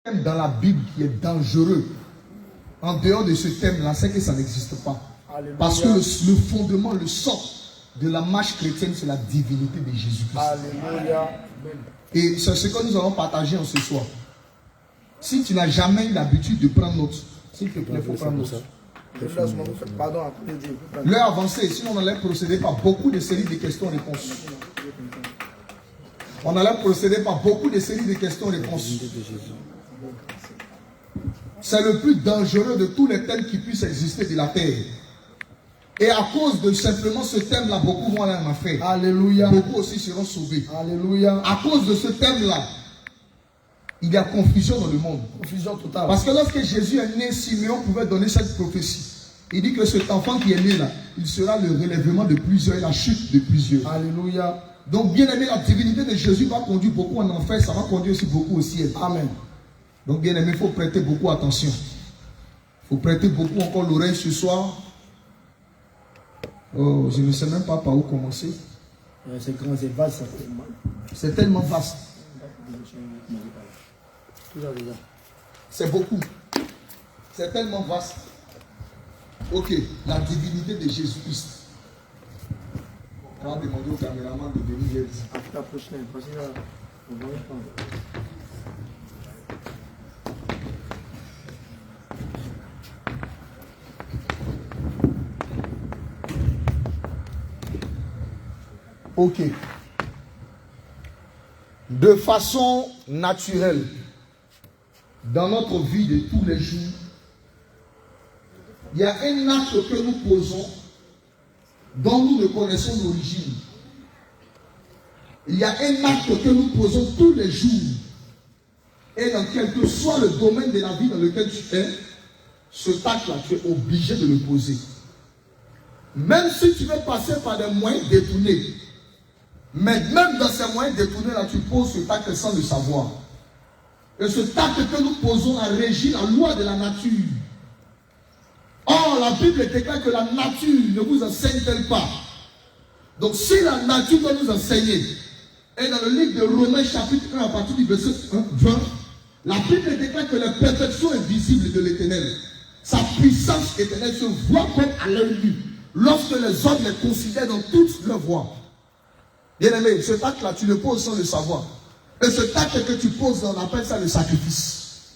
thème dans la Bible qui est dangereux. En dehors de ce thème-là, c'est que ça n'existe pas. Alléluia. Parce que le fondement, le socle de la marche chrétienne, c'est la divinité de Jésus-Christ. Alléluia. Et c'est ce que nous allons partager en ce soir. Si tu n'as jamais eu l'habitude de prendre note, s'il te plaît, il faut prendre note. L'heure avancée, sinon on allait procéder par beaucoup de séries de questions-réponses. On allait procéder par beaucoup de séries de questions-réponses. C'est le plus dangereux de tous les thèmes qui puissent exister de la terre. Et à cause de simplement ce thème-là, beaucoup vont aller en enfer. Alléluia. Beaucoup aussi seront sauvés. Alléluia. À cause de ce thème-là, il y a confusion dans le monde. Confusion totale. Parce que lorsque Jésus est né, Simeon pouvait donner cette prophétie. Il dit que cet enfant qui est né là, il sera le relèvement de plusieurs et la chute de plusieurs. Alléluia. Donc, bien aimé, la divinité de Jésus va conduire beaucoup en enfer, ça va conduire aussi beaucoup au ciel. Amen. Donc, bien aimé, il faut prêter beaucoup attention. Il faut prêter beaucoup encore l'oreille ce soir. Oh, je ne sais même pas par où commencer. C'est grand, c'est vaste. C'est tellement vaste. C'est beaucoup. C'est tellement vaste. Ok, la divinité de Jésus-Christ. On va demander au caméraman de venir ici. Après la prochaine, parce que là, on va répondre. Ok. De façon naturelle, dans notre vie de tous les jours, il y a un acte que nous posons dont nous ne connaissons l'origine. Il y a un acte que nous posons tous les jours. Et dans quel que soit le domaine de la vie dans lequel tu es, cet acte-là, tu es obligé de le poser. Même si tu veux passer par des moyens détournés, mais même dans ces moyens détournés-là, tu poses cet acte sans le savoir. Et cet acte que nous posons a régi la loi de la nature. Or, la Bible déclare que la nature ne vous enseigne-t-elle pas. Donc, si la nature doit nous enseigner, et dans le livre de Romains chapitre 1 à partir du verset 20, la Bible déclare que la perfection invisible de l'Éternel, sa puissance éternelle se voit comme à l'œil nu, lorsque les hommes les considèrent dans toutes leurs voies. Bien aimé, cet acte-là, tu le poses sans le savoir. Et cet acte que tu poses, on appelle ça le sacrifice.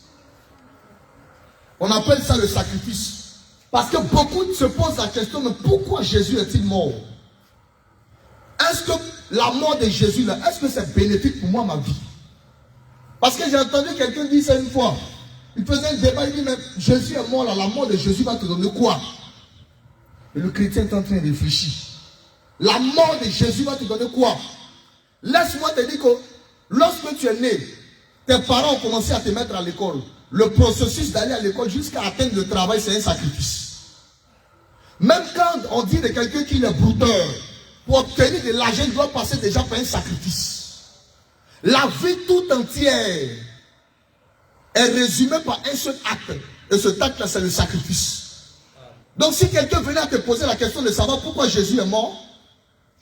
On appelle ça le sacrifice. Parce que beaucoup se posent la question, mais pourquoi Jésus est-il mort? Est-ce que la mort de Jésus, là, est-ce que c'est bénéfique pour moi, ma vie? Parce que j'ai entendu quelqu'un dire ça une fois. Il faisait un débat, il dit, mais Jésus est mort, là, la mort de Jésus va te donner quoi? Et le chrétien est en train de réfléchir. La mort de Jésus va te donner quoi? Laisse-moi te dire que lorsque tu es né, tes parents ont commencé à te mettre à l'école. Le processus d'aller à l'école jusqu'à atteindre le travail, c'est un sacrifice. Même quand on dit de quelqu'un qui est brouteur, pour obtenir de l'argent, il doit passer déjà par un sacrifice. La vie tout entière est résumée par un seul acte. Et cet acte-là, c'est le sacrifice. Donc si quelqu'un venait à te poser la question de savoir pourquoi Jésus est mort,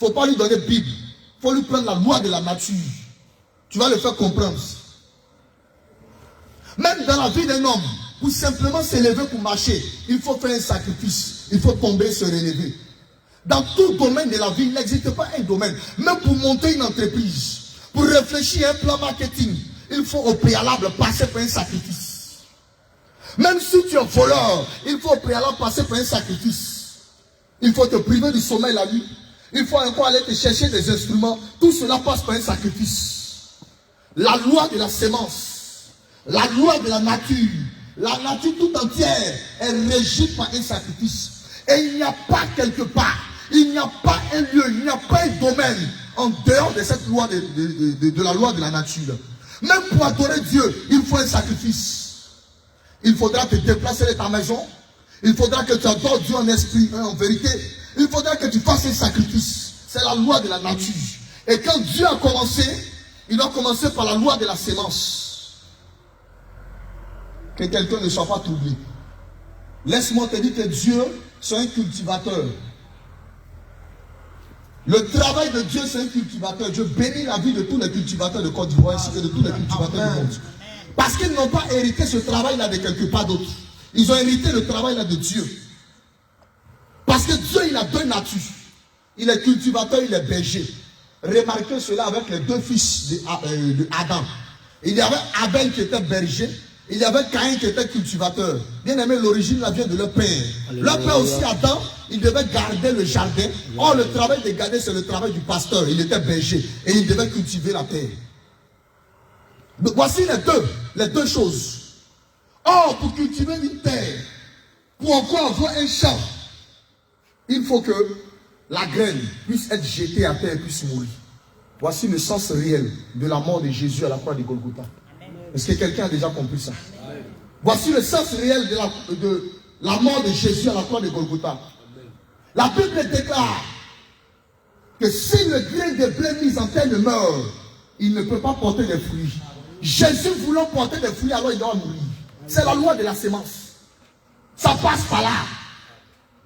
il ne faut pas lui donner Bible. Il faut lui prendre la loi de la nature. Tu vas le faire comprendre. Même dans la vie d'un homme, pour simplement s'élever pour marcher, il faut faire un sacrifice. Il faut tomber et se relever. Dans tout domaine de la vie, il n'existe pas un domaine. Même pour monter une entreprise, pour réfléchir à un plan marketing, il faut au préalable passer par un sacrifice. Même si tu es voleur, il faut au préalable passer par un sacrifice. Il faut te priver du sommeil la nuit. Il faut encore aller te chercher des instruments. Tout cela passe par un sacrifice. La loi de la sémence, la loi de la nature tout entière est régie par un sacrifice. Et il n'y a pas quelque part, il n'y a pas un lieu, il n'y a pas un domaine en dehors de cette loi de la loi de la nature. Même pour adorer Dieu, il faut un sacrifice. Il faudra te déplacer de ta maison. Il faudra que tu adores Dieu en esprit et en vérité. Il faudra que tu fasses un sacrifice. C'est la loi de la nature. Et quand Dieu a commencé, il a commencé par la loi de la sémence. Que quelqu'un ne soit pas troublé. Laisse-moi te dire que Dieu, c'est un cultivateur. Le travail de Dieu, c'est un cultivateur. Je bénis la vie de tous les cultivateurs de Côte d'Ivoire ainsi que de tous les cultivateurs du monde. Parce qu'ils n'ont pas hérité ce travail-là de quelque part d'autre. Ils ont hérité le travail-là de Dieu. Parce que Dieu, il a deux natures. Il est cultivateur, il est berger. Remarquez cela avec les deux fils d'Adam. Il y avait Abel qui était berger. Il y avait Caïn qui était cultivateur. Bien aimé, l'origine la vient de leur père. Leur père aussi, Adam, il devait garder le jardin. Or, le travail de garder, c'est le travail du pasteur. Il était berger et il devait cultiver la terre. Donc, voici les deux choses. Or, pour cultiver une terre, pour encore avoir un champ, il faut que la graine puisse être jetée à terre et puisse mourir. Voici le sens réel de la mort de Jésus à la croix de Golgotha. Est-ce que quelqu'un a déjà compris ça? Voici le sens réel de la mort de Jésus à la croix de Golgotha. La Bible déclare que si le grain de blé mis en terre meurt, il ne peut pas porter des fruits. Jésus voulant porter des fruits, alors il doit mourir. C'est la loi de la sémence. Ça passe par là.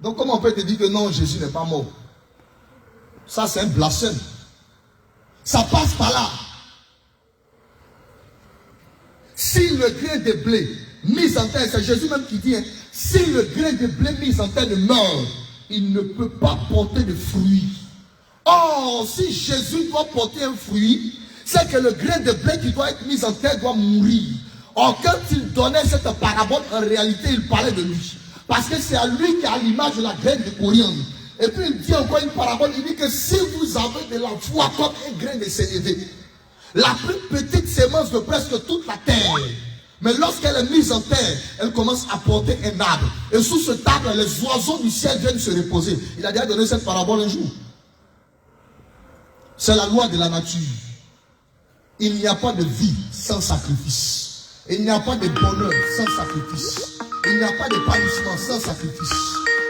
Donc comment on peut te dire que non, Jésus n'est pas mort? Ça c'est un blasphème. Ça passe par là. Si le grain de blé mis en terre, c'est Jésus même qui dit, hein, si le grain de blé mis en terre meurt, il ne peut pas porter de fruits. Or, si Jésus doit porter un fruit, c'est que le grain de blé qui doit être mis en terre doit mourir. Or, quand il donnait cette parabole, en réalité, il parlait de lui. Parce que c'est à lui qui a l'image de la graine de coriandre. Et puis il dit encore une parabole, il dit que si vous avez de la foi comme un grain de sénévé, la plus petite sémence de presque toute la terre, mais lorsqu'elle est mise en terre, elle commence à porter un arbre. Et sous cet arbre, les oiseaux du ciel viennent se reposer. Il a déjà donné cette parabole un jour. C'est la loi de la nature. Il n'y a pas de vie sans sacrifice. Il n'y a pas de bonheur sans sacrifice. Il n'y a pas d'épanouissement sans sacrifice.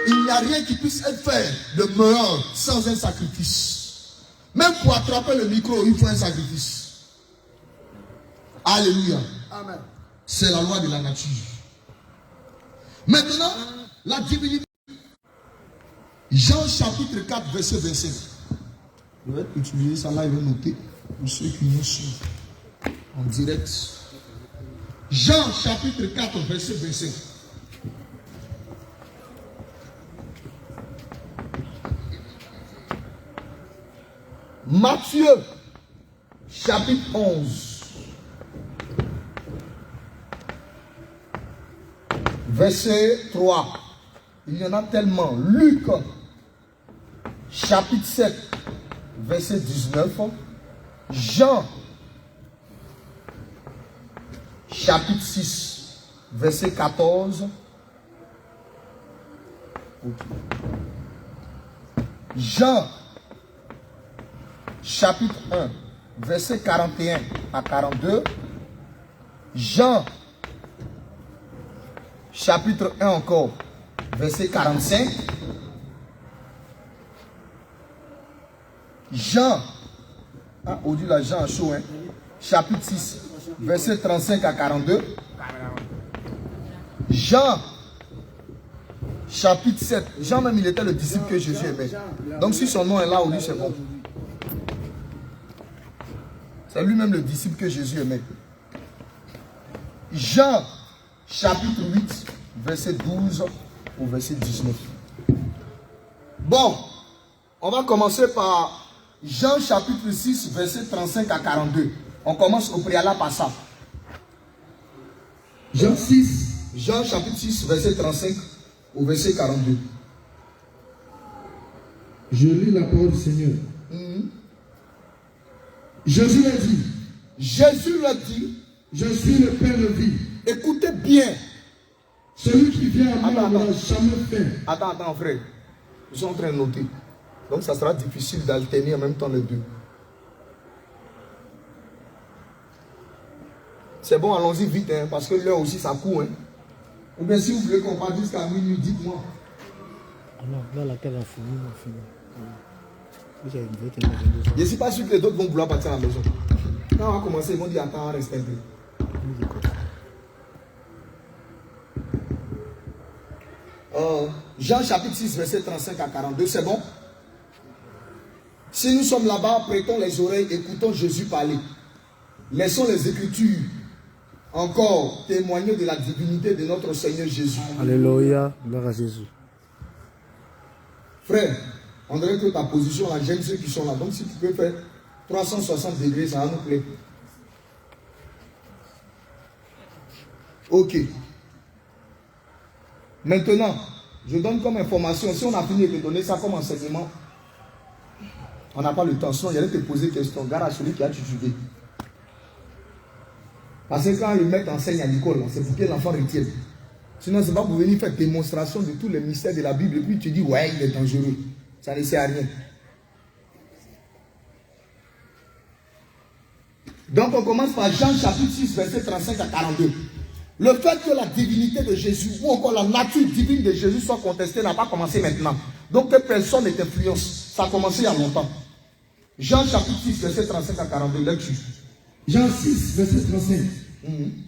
Il n'y a rien qui puisse être fait de meilleur sans un sacrifice. Même pour attraper le micro, il faut un sacrifice. Alléluia. Amen. C'est la loi de la nature. Maintenant, la divinité. Jean chapitre 4, verset 25. Je vais utiliser ça là, je vais noter pour ceux qui nous suivent en direct. Jean chapitre 4, verset 25. Matthieu chapitre 11, verset 3. Il y en a tellement. Luc chapitre 7, verset 19. Jean chapitre 6, verset 14. Jean chapitre 1, verset 41 à 42. Jean chapitre 1 encore, verset 45. Jean, aujourd'hui la Jean chaud, hein? Chapitre 6, verset 35 à 42. Jean, chapitre 7. Jean même, il était le disciple que Jésus aimait. Donc si son nom est là, aujourd'hui, c'est bon. C'est lui-même le disciple que Jésus aimait. Jean, chapitre 8, verset 12 au verset 19. Bon, on va commencer par Jean, chapitre 6, verset 35 à 42. On commence au préalable par ça. Jean 6. Jean, chapitre 6, verset 35 au verset 42. Je lis la parole du Seigneur. Jésus l'a dit. Jésus l'a dit. Je suis le pain de vie. Écoutez bien. Celui qui vient à moi n'aura jamais faim. Attends, frère. Je suis en train de noter. Donc ça sera difficile d'alterner en même temps les deux. C'est bon, allons-y vite, hein, parce que l'heure aussi ça court. Hein. Ou bien si vous voulez qu'on parte jusqu'à minuit, dites-moi. Non, là, laquelle a fini, on finit. Je ne suis pas sûr que les autres vont vouloir partir à la maison. Quand on va commencer, ils vont dire attends, reste un peu. Jean chapitre 6, verset 35 à 42, c'est bon? Si nous sommes là-bas, prêtons les oreilles, écoutons Jésus parler. Laissons les Écritures encore témoigner de la divinité de notre Seigneur Jésus. Alléluia. Gloire à Jésus. Frère, on dirait que ta position là, j'aime ceux qui sont là. Donc si tu peux faire 360 degrés, ça va nous plaire. Ok. Maintenant, je donne comme information, si on a fini de te donner ça comme enseignement, on n'a pas le temps, sinon j'allais te poser des questions. Garde à celui qui a étudié. Parce que quand le maître enseigne à l'école, c'est pour que l'enfant retienne. Sinon, c'est pas pour venir faire démonstration de tous les mystères de la Bible et puis tu dis, ouais, il est dangereux. Ça ne sert à rien. Donc, on commence par Jean chapitre 6, verset 35 à 42. Le fait que la divinité de Jésus ou encore la nature divine de Jésus soit contestée n'a pas commencé maintenant. Donc, que personne ne t'influence. Ça a commencé il y a longtemps. Jean chapitre 6, verset 35 à 42. Lecture. Jean 6, verset 35.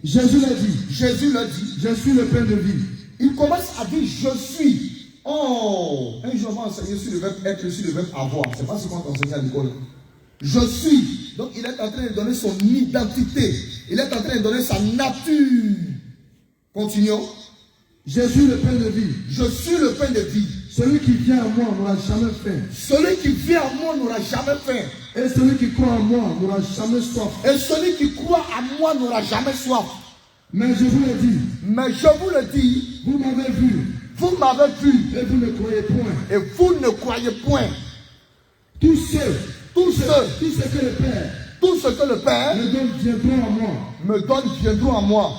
Jésus l'a dit. Jésus l'a dit. Je suis le pain de vie. Il commence à dire je suis. Oh, un jour on va enseigner sur le verbe être, sur le verbe avoir. C'est pas ce qu'on enseigne à l'école. Je suis. Donc il est en train de donner son identité. Il est en train de donner sa nature. Continuons. Je suis le pain de vie. Je suis le pain de vie. Celui qui vient à moi n'aura jamais faim. Celui qui vient à moi n'aura jamais faim. Et celui qui croit en moi n'aura jamais soif. Et celui qui croit à moi n'aura jamais soif. Mais je vous le dis. Mais je vous le dis. Vous m'avez vu. Vous m'avez vu. Et vous ne croyez point. Et vous ne croyez point. Tous ceux que le Père me donne viendront à moi. Me donne viendront à moi.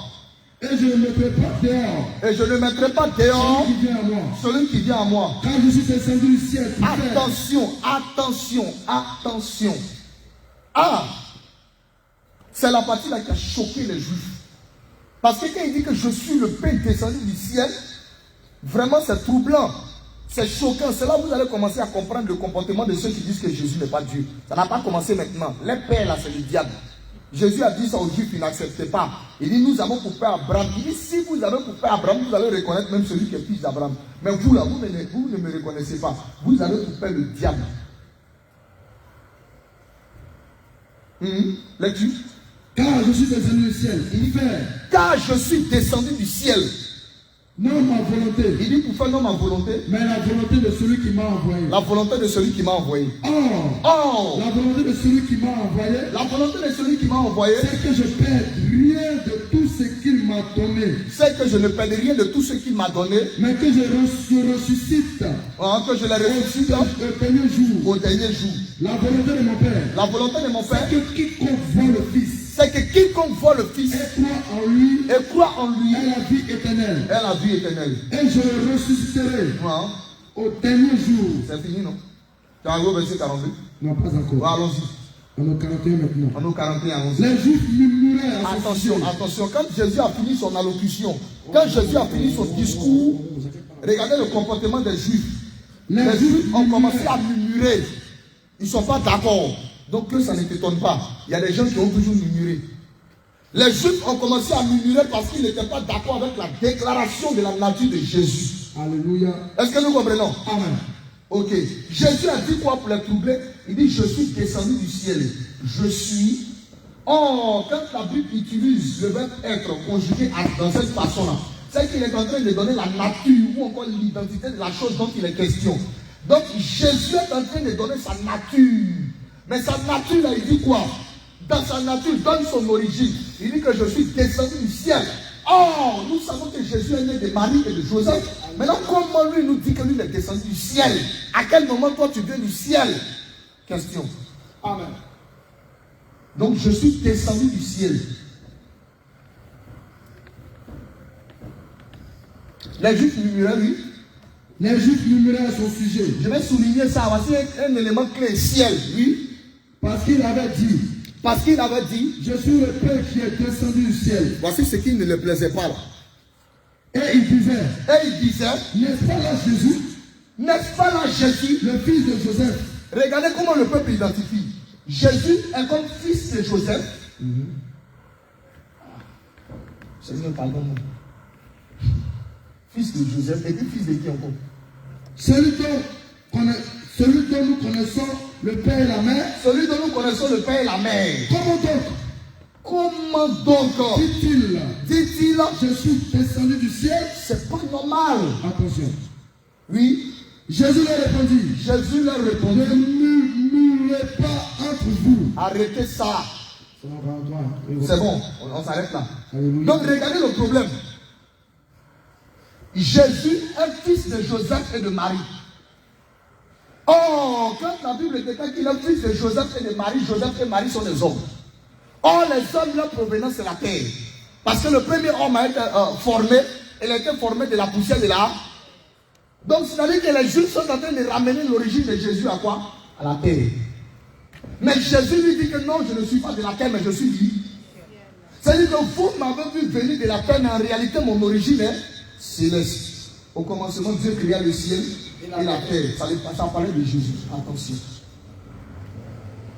Et je ne mettrai pas dehors. Et je ne mettrai pas dehors celui qui vient à moi. Celui qui vient à moi. Car je suis descendu du ciel. Attention, attention, attention. Ah, c'est la partie là qui a choqué les Juifs. Parce que quand il dit que je suis le pain descendu du ciel, vraiment c'est troublant. C'est choquant. C'est là où vous allez commencer à comprendre le comportement de ceux qui disent que Jésus n'est pas Dieu. Ça n'a pas commencé maintenant. Les pères là, c'est le diable. Jésus a dit ça aux Juifs, ils n'acceptaient pas. Il dit, nous avons pour père Abraham. Il dit, si vous avez pour père Abraham, vous allez reconnaître même celui qui est fils d'Abraham. Mais vous là, vous ne me reconnaissez pas. Vous avez pour père le diable. Lecture. Car je suis descendu du ciel. Il fait. Car je suis descendu du ciel. Non ma volonté. Il dit pour faire non ma volonté. Mais la volonté de celui qui m'a envoyé. La volonté de celui qui m'a envoyé. Oh. La volonté de celui qui m'a envoyé. La volonté de celui qui m'a envoyé. C'est que je perde rien de tout ce qu'il m'a donné. C'est que je ne perds rien de tout ce qu'il m'a donné. Mais que je ressuscite. Que je le ressuscite au dernier jour. Au dernier jour. La volonté de mon Père. La volonté de mon Père. C'est que quiconque voit le Fils. C'est que quiconque voit le Fils et croit en lui est la vie éternelle. Est la vie éternelle. Et je le ressusciterai au dernier jour. C'est fini, non? Tu as arrivé au verset 42? Non, pas encore. Allons-y. On est au 41 maintenant. On est au 41, allons-y. Les Juifs murmuraient. Attention. Quand Jésus a fini son allocution, quand Jésus a fini son discours, regardez le comportement des Juifs. Les Juifs ont commencé à murmurer. Ils ne sont pas d'accord. Donc que ça ne t'étonne pas. Il y a des gens qui ont toujours murmuré. Les Juifs ont commencé à murmurer parce qu'ils n'étaient pas d'accord avec la déclaration de la nature de Jésus. Alléluia. Est-ce que nous comprenons? Amen. Ok. Jésus a dit quoi pour les troubler? Il dit, je suis descendu du ciel. Je suis. Oh, quand la Bible utilise le verbe être conjugué dans cette façon-là, c'est qu'il est en train de donner la nature ou encore l'identité de la chose dont il est question. Donc Jésus est en train de donner sa nature. Mais sa nature, là, il dit quoi? Dans sa nature, donne son origine. Il dit que je suis descendu du ciel. Oh, nous savons que Jésus est né de Marie et de Joseph. Maintenant, comment lui nous dit que lui est descendu du ciel? À quel moment toi tu viens du ciel? Question. Amen. Donc je suis descendu du ciel. Les Juifs murmuraient, oui. Les Juifs murmuraient à son sujet. Je vais souligner ça. Voici un élément clé. Ciel, oui. Parce qu'il avait dit, je suis le Père qui est descendu du ciel. Voici ce qui ne le plaisait pas là. Et il disait, n'est-ce pas là Jésus, le fils de Joseph? Regardez comment le peuple identifie. Jésus est comme fils de Joseph. Seigneur, pardonne-moi. Fils de Joseph, et puis fils de qui encore? Celui dont nous connaissons le Père et la Mère. Celui dont nous connaissons le Père et la Mère. Comment donc? Comment donc dit-il, dit-il, je suis descendu du ciel? c'est pas normal. Attention. Oui, Jésus leur répondit, Jésus leur ne répondit, murmurez pas entre vous. arrêtez ça. C'est C'est bon, on s'arrête là. Alléluia. Donc regardez le problème. Jésus est fils de Joseph et de Marie. Or, quand la Bible déclare qu'il est fils de Joseph et de Marie, Joseph et Marie sont des hommes. Or, les hommes, leur provenance, c'est la terre. Parce que le premier homme a été formé, il a été formé de la poussière de la. Donc, c'est-à-dire que les Juifs sont en train de ramener l'origine de Jésus à quoi? À la terre. Mais Jésus lui dit que non, je ne suis pas de la terre, mais je suis du. C'est-à-dire que vous m'avez vu venir de la terre, mais en réalité, mon origine est céleste. Au commencement, Dieu créa le ciel et la terre. Ça parlait de Jésus. Attention.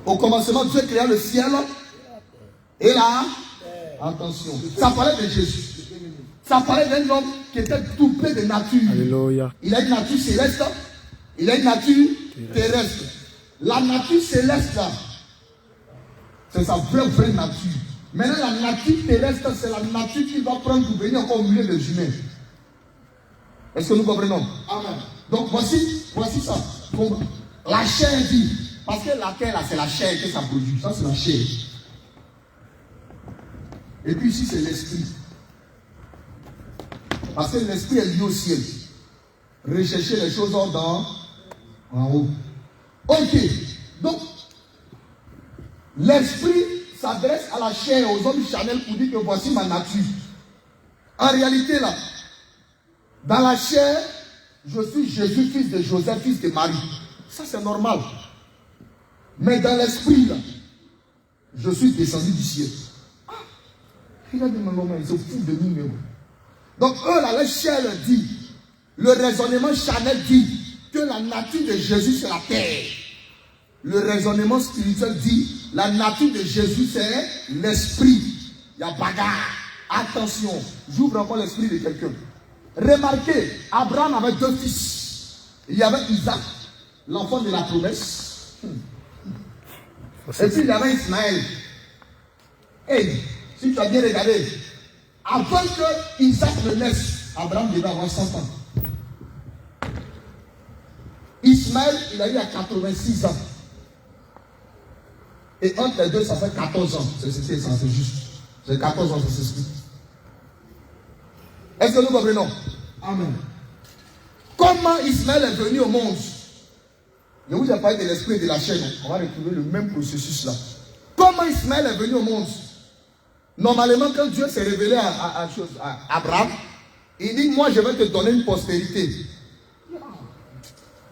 Au commencement, Dieu créa le ciel et la. Attention. Ça parlait de Jésus. Ça parlait d'un homme qui était doublé de nature. Alléluia. Il a une nature céleste. Il a une nature terrestre. La nature céleste, c'est sa vraie nature. Maintenant, la nature terrestre, c'est la nature qui va prendre pour venir encore au milieu des humains. Est-ce que nous comprenons? Amen. Donc voici ça. Donc, la chair dit, parce que la terre là, c'est la chair que ça produit. Ça, c'est la chair. Et puis ici, c'est l'esprit. Parce que l'esprit est lié au ciel. Rechercher les choses en haut. Ok. Donc, l'esprit s'adresse à la chair, aux hommes charnels pour dire que voici ma nature. En réalité, là, dans la chair, je suis Jésus, fils de Joseph, fils de Marie. Ça, c'est normal. Mais dans l'esprit, là, je suis descendu du ciel. Ah, regardez mon homme, ils se foutent de nous. Donc, eux, là, la chair dit, le raisonnement charnel dit que la nature de Jésus, c'est la terre. Le raisonnement spirituel dit, la nature de Jésus, c'est l'esprit. Il y a bagarre. Attention, j'ouvre encore l'esprit de quelqu'un. Remarquez, Abraham avait deux fils. Il y avait Isaac, l'enfant de la promesse. Et puis il y avait Ismaël. Et si tu as bien regardé, avant que Isaac ne naisse, Abraham devait avoir 100 ans. Ismaël, il a eu à 86 ans. Et entre les deux, ça fait 14 ans. C'est juste. C'est 14 ans, c'est ce. Est-ce que nous comprenons? Amen. Comment Ismaël est venu au monde? Je vous ai parlé de l'esprit et de la chair. On va retrouver le même processus là. Comment Ismaël est venu au monde? Normalement, quand Dieu s'est révélé à Abraham, il dit, moi je vais te donner une postérité.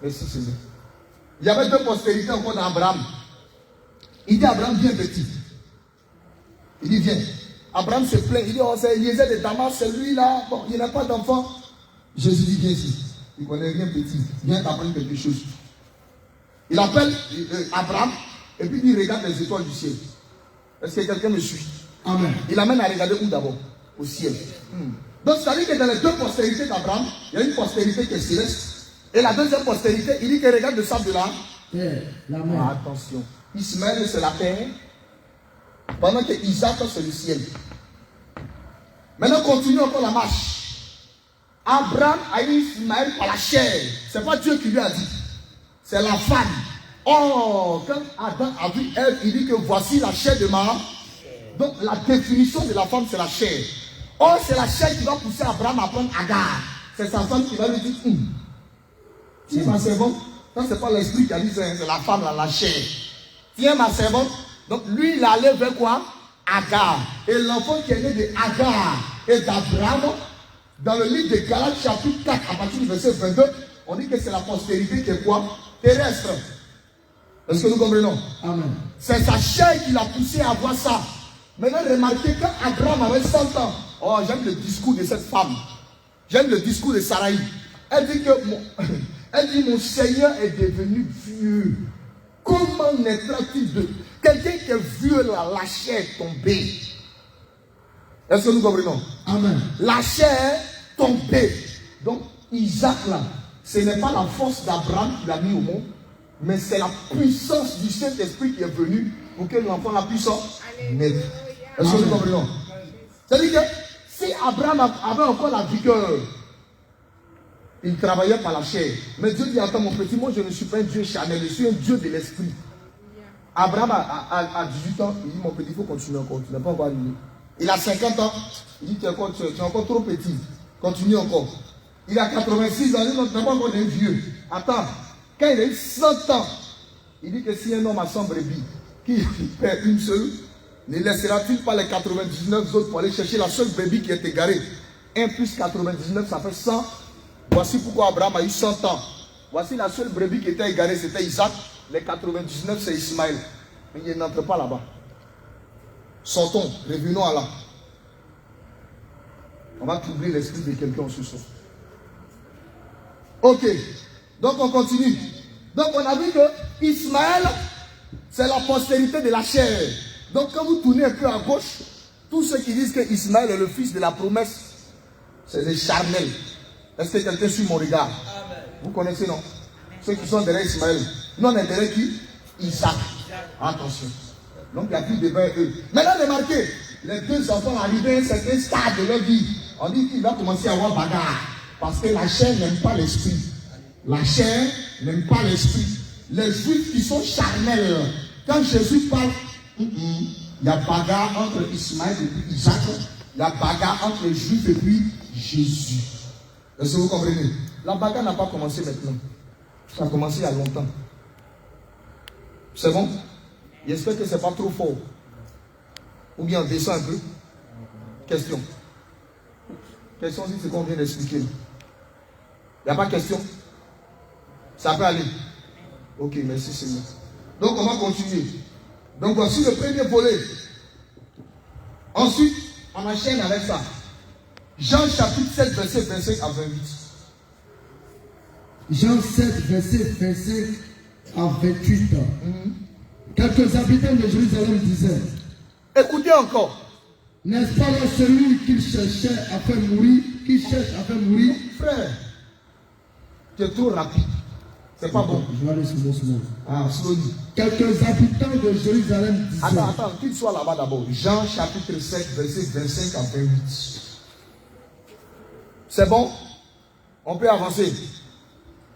Merci Seigneur. Il y avait deux postérités encore dans Abraham. Il dit, Abraham, viens petit. Il dit, viens. Abraham se plaint. Il dit, oh, c'est Eliezer de Damas, c'est lui là. Bon, il n'a pas d'enfant. Jésus dit, viens ici. Il ne connaît rien petit. Viens t'apprendre quelque chose. Il appelle Abraham et puis il regarde les étoiles du ciel. Est-ce que quelqu'un me suit? Amen. Il amène à regarder où d'abord? Au ciel. Donc, c'est-à-dire que dans les deux postérités d'Abraham, il y a une postérité qui est céleste. Et la deuxième postérité, il dit qu'il regarde le sable de la mer. Attention. Ismaël, c'est la terre. Pendant que Isaac, c'est le ciel. Maintenant, continue encore la marche. Abraham a eu Ismaël par la chair. Ce n'est pas Dieu qui lui a dit. C'est la femme. Oh, quand Adam a vu Ève, il dit que voici la chair de ma. Donc, la définition de la femme, c'est la chair. Oh, c'est la chair qui va pousser Abraham à prendre Agar. C'est sa femme qui va lui dire tiens, ma servante. Ça, c'est pas l'esprit qui a dit ça, c'est la femme, la chair. Tiens, ma servante. Donc, lui, il allait vers quoi? Agar. Et l'enfant qui est né de Agar et d'Abraham, dans le livre de Galates, chapitre 4, à partir du verset 22, on dit que c'est la postérité qui est quoi? Terrestre. Est-ce que nous comprenons? Amen. C'est sa chair qui l'a poussé à voir ça. Maintenant, remarquez quand Abraham avait 100 ans. Oh, j'aime le discours de cette femme. J'aime le discours de Sarai. Elle dit que mon Seigneur est devenu vieux. Comment naîtra-t-il de quelqu'un qui est vieux là, la chair est tombée? Est-ce que nous comprenons? Amen. La chair tombée. Donc, Isaac là, ce n'est pas la force d'Abraham qui l'a mis au monde, mais c'est la puissance du Saint-Esprit qui est venue pour que l'enfant la puisse naître. Est-ce que nous comprenons? C'est-à-dire que si Abraham avait encore la vigueur, il travaillait par la chair. Mais Dieu dit, attends mon petit, moi je ne suis pas un Dieu charnel, je suis un Dieu de l'esprit. Abraham a 18 ans, il dit, mon petit, il faut continuer encore, tu n'es pas encore arrivé. Il a 50 ans, il dit, tu es encore trop petit, continue encore. Il a 86 ans, il dit, non, tu n'es pas encore un vieux. Attends, quand il a eu 100 ans, il dit que si un homme a 100 brebis, qui perd une seule, ne laissera-t-il pas les 99 autres pour aller chercher la seule brebis qui est égarée? 1 plus 99, ça fait 100. Voici pourquoi Abraham a eu 100 ans. Voici la seule brebis qui était égarée, c'était Isaac. Les 99, c'est Ismaël. Mais il n'entre pas là-bas. Sortons, revenons à là. On va troubler l'esprit de quelqu'un ce soir. Ok. Donc on continue. Donc on a vu que Ismaël, c'est la postérité de la chair. Donc quand vous tournez un peu à gauche, tous ceux qui disent que Ismaël est le fils de la promesse, c'est des charnels. Est-ce que quelqu'un suit mon regard? Amen. Vous connaissez, non? Ceux qui sont derrière Ismaël. Nous, on est derrière qui? Isaac. Attention. Donc, il n'y a plus de débat eux. Maintenant, remarquez, les deux enfants arrivés à un certain stade de leur vie. On dit qu'il va commencer à avoir bagarre. Parce que la chair n'aime pas l'esprit. La chair n'aime pas l'esprit. Les juifs qui sont charnels, quand Jésus parle, il y a bagarre entre Ismaël et puis Isaac. Il y a bagarre entre les juifs et puis Jésus. Est-ce que vous comprenez? La bagarre n'a pas commencé maintenant. Ça a commencé il y a longtemps. C'est bon? J'espère que ce n'est pas trop fort. Ou bien on descend un peu. Question. Question, c'est ce qu'on vient d'expliquer. Il n'y a pas de question? Ça peut aller? Ok, merci Seigneur. Donc on va continuer. Donc voici le premier volet. Ensuite, on enchaîne avec ça. Jean chapitre 7, verset 25 à 28. Jean 7, verset 25 à 28. Quelques habitants de Jérusalem disaient, écoutez encore. N'est-ce pas là celui qu'il cherchait à faire mourir, qui cherche à faire mourir? Frère, tu es trop rapide. C'est pas bon. Je vais aller sur mon slow. Ah, slowly. Quelques habitants de Jérusalem disaient. Attends, qu'il soit là-bas d'abord. Jean chapitre 7, verset 25 à 28. C'est bon? On peut avancer.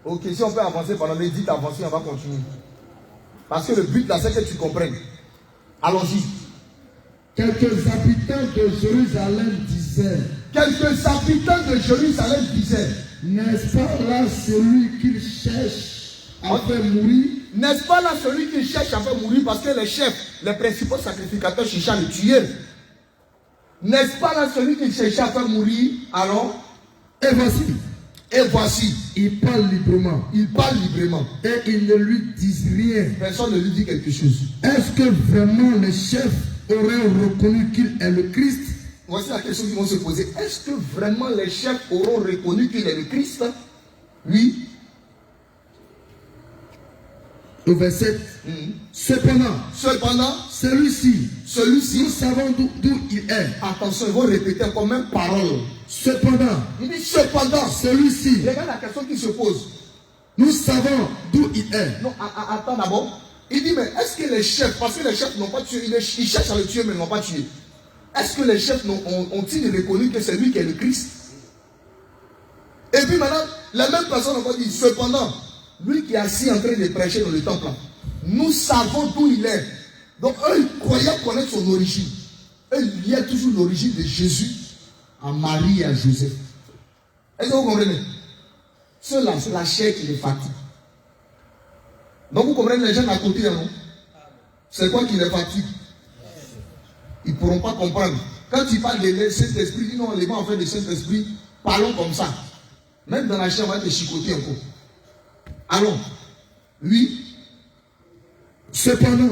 Ok, si on peut avancer pendant les 10 avancer, on va continuer. Parce que le but là, c'est que tu comprennes. Allons-y. Quelques habitants de Jérusalem disaient. Quelques habitants de Jérusalem disaient. N'est-ce pas là celui qu'il cherche à faire mourir? N'est-ce pas là celui qui cherche à faire mourir parce que les chefs, les principaux sacrificateurs cherchaient à le tuer? N'est-ce pas là celui qui cherchait à faire mourir? Alors, et voici, il parle librement. Il parle librement. Et ils ne lui disent rien. Personne ne lui dit quelque chose. Est-ce que vraiment les chefs auraient reconnu qu'il est le Christ? Voici la question qu'ils vont se poser. Est-ce que vraiment les chefs auront reconnu qu'il est le Christ? Oui. Au verset. Cependant, celui-ci, nous savons d'où il est. Attention, ils vont répéter encore même parole. Cependant, il dit cependant, celui-ci. Regarde la question qui se pose. Nous savons d'où il est. Non, attends d'abord. Il dit, mais est-ce que les chefs, parce que les chefs n'ont pas tué, ils cherchent à le tuer, mais ils n'ont pas tué. Est-ce que les chefs ont-ils reconnu que c'est lui qui est le Christ? Et puis maintenant, la même personne encore dit, cependant, lui qui est assis en train de prêcher dans le temple, nous savons d'où il est. Donc eux, ils croyaient connaître son origine. Eux, il y a toujours l'origine de Jésus à Marie et à Joseph. Est-ce que vous comprenez? Cela, c'est la chair qui les fatigue. Donc vous comprenez les gens à côté, non? C'est quoi qui les fatigue? Ils ne pourront pas comprendre. Quand tu parles de Saint-Esprit, dis non, les gens en fait de Saint-Esprit, parlons comme ça. Même dans la chair, on va te chicoter encore. Allons. Oui. Cependant,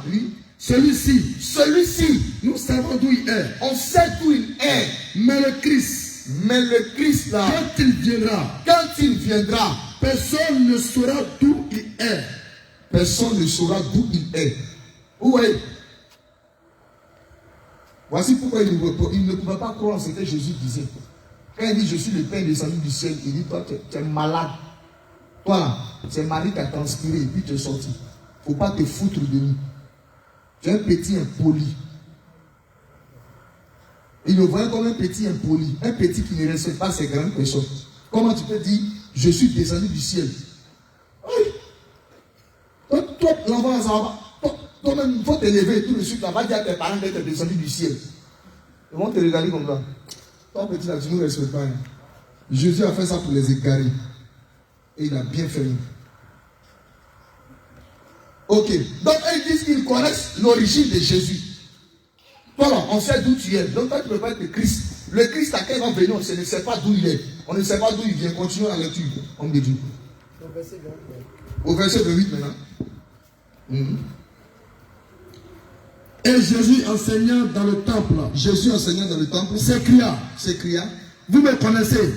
oui. Celui-ci, nous savons d'où il est. On sait d'où il est. Mais le Christ là, quand il viendra, personne ne saura d'où il est. Personne ne saura d'où il est. Où est? Voici pourquoi il ne pouvait pas croire ce que Jésus disait. Quand il dit je suis le Père descendu du ciel, il dit toi tu es malade. Toi là, c'est Marie qui a transpiré et puis tu es sorti. Il ne faut pas te foutre de nous. Tu es un petit impoli. Il le voyait comme un petit impoli, un petit qui ne respecte pas ses grandes personnes. Comment tu peux dire, je suis descendu du ciel? Oui. Toi, l'enfant, toi-même, il faut t'élever tout de suite. Là, va dire à tes parents d'être descendu du ciel. Ils vont te regarder comme ça. Toi, petit, là, tu ne respectes pas. Hein. Jésus a fait ça pour les égarer. Et il a bien fait. Ok. Donc, ils disent qu'ils connaissent l'origine de Jésus. Toi, là, on sait d'où tu es. Donc, toi, tu ne peux pas être le Christ. Le Christ, à quel va venir, on ne sait pas d'où il est. On ne sait pas d'où il vient. Continuons la lecture. Homme de Dieu. Au verset 28 maintenant. Et Jésus enseignant dans le temple. Jésus enseignant dans le temple. S'écria. Vous me connaissez.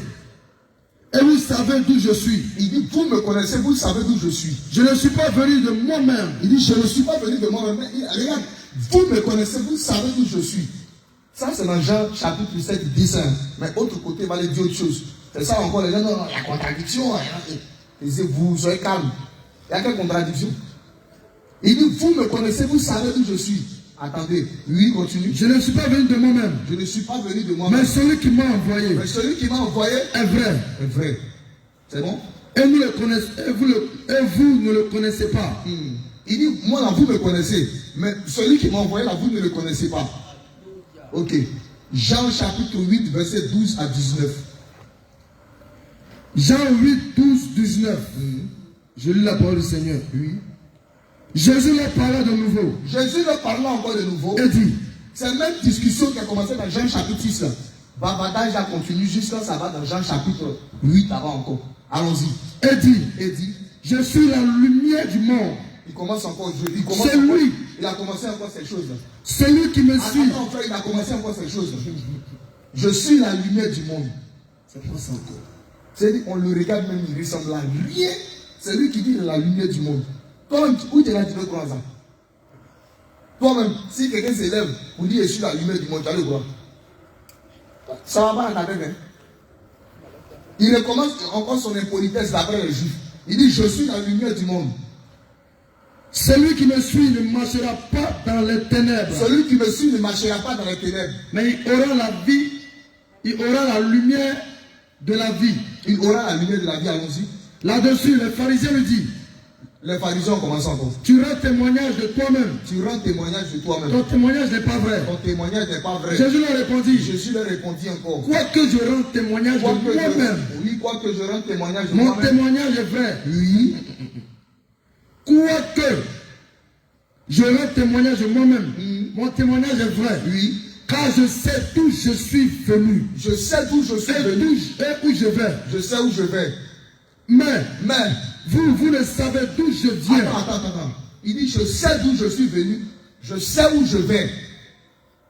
Et vous savez d'où je suis. Il dit, vous me connaissez, vous savez d'où je suis. Je ne suis pas venu de moi-même. Il dit, je ne suis pas venu de moi-même. Regarde, vous me connaissez, vous savez d'où je suis. Ça, c'est dans Jean chapitre 7, 10. Mais autre côté, il va aller dire autre chose. C'est ça encore, les gens, non, il y a contradiction. Il dit, vous soyez calme. Il y a quelle contradiction? Il dit, vous me connaissez, vous savez d'où je suis. Attendez, lui continue. Je ne suis pas venu de moi-même. Je ne suis pas venu de moi-même. Mais celui qui m'a envoyé. Mais celui qui m'a envoyé est vrai. Est vrai. C'est bon? Et nous le connaissons, et vous ne le connaissez pas. Il dit, moi là, vous me connaissez. Mais celui qui m'a envoyé là, vous ne le connaissez pas. Ok. Jean chapitre 8, verset 12 à 19. Jean 8, 12, 19. Je lis la parole du Seigneur. Oui. Jésus leur parla de nouveau. Jésus leur parla encore de nouveau. Et dit, c'est la même discussion qui a commencé dans Jean chapitre 6. Bavardage a continué jusqu'à ça va dans Jean chapitre 8 avant encore. Allons-y. Et dit, je suis la lumière du monde. Il commence encore. C'est lui. Il a commencé encore ces choses. C'est lui qui me suit. Attends, il a commencé encore ces choses. Je suis la lumière du monde. C'est quoi ça encore? C'est-à-dire, on le regarde même, il ressemble à rien. C'est lui qui dit la lumière du monde. Toi-même, où tu l'as dit le croire ça? Toi-même, si quelqu'un s'élève pour dire je suis la lumière du monde, tu as le croire. Ça va pas en ta tête, hein? Il recommence encore son impolitesse d'après les Juifs. Il dit je suis la lumière du monde. Celui qui me suit ne marchera pas dans les ténèbres. Celui qui me suit ne marchera pas dans les ténèbres. Mais il aura la vie, il aura la lumière de la vie. Il aura la lumière de la vie, allons-y. Là-dessus, les pharisiens lui disent, les pharisiens ont commencé encore. tu rends témoignage de toi-même. Tu rends témoignage de toi-même. Ton témoignage n'est pas vrai. Ton témoignage n'est pas vrai. Jésus leur répondit. Jésus leur répondit encore. Quoique je rende témoignage de moi-même. Oui, quoique je rende témoignage de mon moi-même. témoignage est vrai. Oui. Quoique je rende témoignage de moi-même. Mon témoignage est vrai. Oui. Car je sais d'où je suis venu. Je sais d'où je suis venu. Et où je vais. Je sais où je vais. Mais vous ne savez d'où je viens. Attends. Il dit, je sais d'où je suis venu. Je sais où je vais.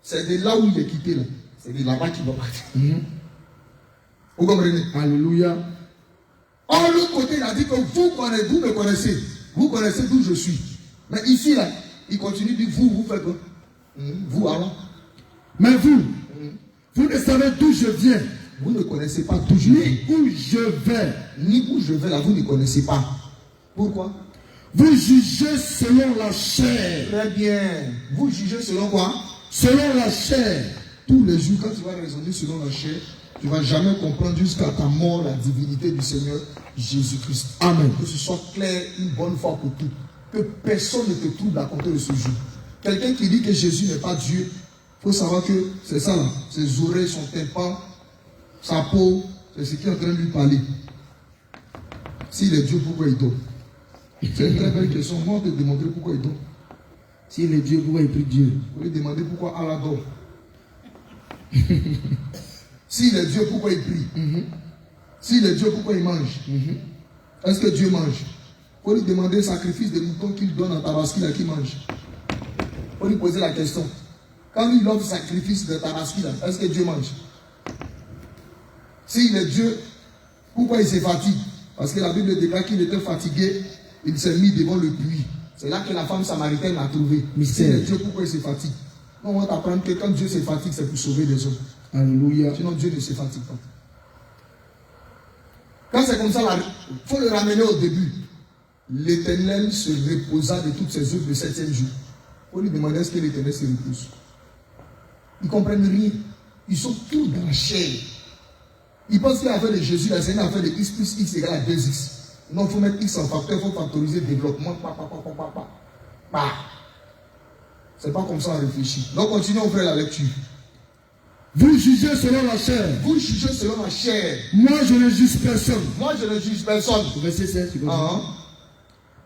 C'est de là où il est quitté là. C'est de là-bas qu'il va partir. Vous comprenez? Alléluia. En l'autre côté, il a dit que vous me connaissez. Vous connaissez d'où je suis. Mais ici, là, il continue de dire, vous faites quoi? Vous alors? Mais vous ne savez d'où je viens. Vous ne connaissez pas d'où je viens. Ni où je vais. Ni où je vais, là, vous ne connaissez pas. Pourquoi? Vous jugez selon la chair. Très bien. Vous jugez selon quoi? Selon la chair. Tous les jours, quand tu vas raisonner selon la chair, tu ne vas jamais comprendre jusqu'à ta mort la divinité du Seigneur Jésus-Christ. Amen. Que ce soit clair une bonne fois pour toutes. Que personne ne te trouble à compter de ce jour. Quelqu'un qui dit que Jésus n'est pas Dieu, il faut savoir que c'est ça là. Ses oreilles, son tympan, sa peau, c'est ce qui est en train de lui parler. S'il est Dieu, pourquoi il dort? C'est une très belle question. Moi, on te demander pourquoi il dort. S'il est Dieu, pourquoi il prie Dieu? Vous lui demandez pourquoi Allah dort. S'il est Dieu, pourquoi il prie? S'il est Dieu, pourquoi il mange? Est-ce que Dieu mange? Il faut lui demander le sacrifice de mouton qu'il donne à Tabaski là qui mange. Il faut lui poser la question. Quand lui offre le sacrifice de Tabaski là, est-ce que Dieu mange? S'il est Dieu, pourquoi il se fatigue? Parce que la Bible déclare qu'il était fatigué, il s'est mis devant le puits. C'est là que la femme samaritaine l'a trouvé. S'il est Dieu, pourquoi il se fatigue? On va t'apprendre que quand Dieu se fatigue, c'est pour sauver les hommes. Alléluia. Sinon Dieu ne se fatigue pas. Quand c'est comme ça, il faut le ramener au début. L'Éternel se reposa de toutes ses œuvres le 7e jour. Il Pour lui demander est-ce que l'Éternel se repose. Ils ne comprennent rien. Ils sont tous dans la chair. Ils pensent que l'affaire de Jésus, c'est une affaire de X plus X égale à 2X. Non, il faut mettre X en facteur, il faut factoriser le développement. C'est pas comme ça on réfléchit. Donc continuons, frère, la lecture. Vous jugez selon la chair. Vous jugez selon la chair. Moi, je ne juge personne. Moi, je ne juge personne. Verset 16, tu comprends? Uh-huh.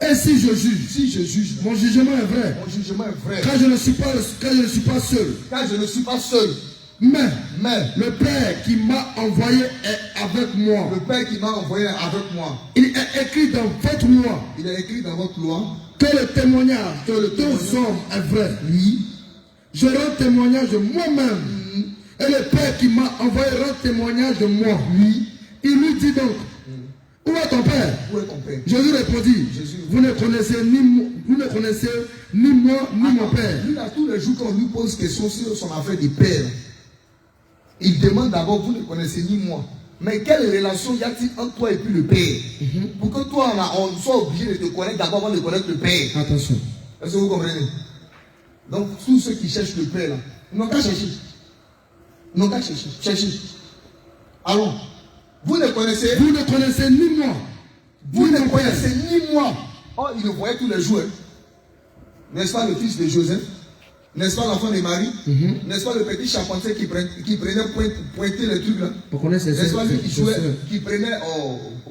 Et si je juge, Si je juge, mon jugement est vrai. mon jugement est vrai. Car je ne suis pas seul. Car je ne suis pas seul. Mais Mais le Père qui m'a envoyé est avec moi. le Père qui m'a envoyé est avec moi. Il est écrit dans votre loi Il est écrit dans votre loi que le témoignage de deux hommes est vrai. oui. Je rends témoignage de moi-même. Et le Père qui m'a envoyé rend témoignage de moi. Oui. Il lui dit donc, où est ton Père? Où est ton Père? Jésus répondit, Jésus. vous ne connaissez ni moi, ni mon Père. Lui, là, tous les jours qu'on lui pose question sur son affaire de père, il demande d'abord, vous ne connaissez ni moi. Mais quelle relation y a-t-il entre toi et puis le Père? Pour que toi, on soit obligé de te connaître d'abord avant de connaître le Père. Attention. Est-ce que vous comprenez? Donc, tous ceux qui cherchent le Père, là, ils n'ont qu'à chercher. Ils n'ont qu'à chercher. Cherchez. Allons. Vous ne connaissez, Vous ne connaissez ni moi, vous ni ne mon Père. connaissez ni moi. Oh, il le voyait tous les jours. Hein. N'est-ce pas le fils de Joseph? N'est-ce pas l'enfant de Marie? N'est-ce pas le petit charpentier qui prenait pointer les trucs là? Vous connaissez N'est-ce pas lui ses qui jouait, sœurs. qui prenait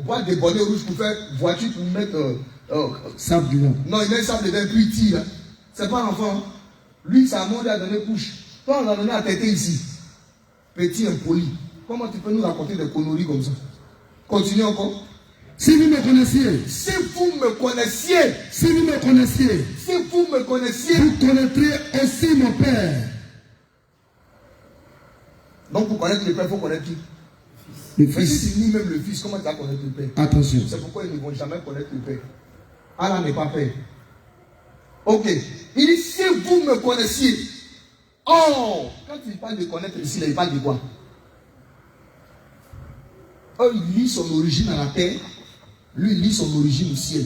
boîte de bonnets rouges pour faire voiture pour mettre. Sable du vent. Non, il met ça dedans puis il tire. C'est pas l'enfant. Hein. Lui, sa mère lui a donné couche. Toi, on a donné à tête ici. Petit impoli. Comment tu peux nous raconter des conneries comme ça? Continue encore. Si vous me connaissiez, Si vous me connaissiez, si vous me connaissiez, si vous me connaissiez, vous connaîtriez aussi mon Père. donc pour connaître le Père, il faut connaître qui? Le Mais si Fils. tu nies même le Fils, comment tu vas connaître le Père? Attention. C'est pourquoi ils ne vont jamais connaître le Père. Allah n'est pas Père. Ok. Il dit, si vous me connaissiez. Oh, quand il parle de connaître ici, il parle de quoi? Oh, il lit son origine à la terre. Lui, il lit son origine au ciel.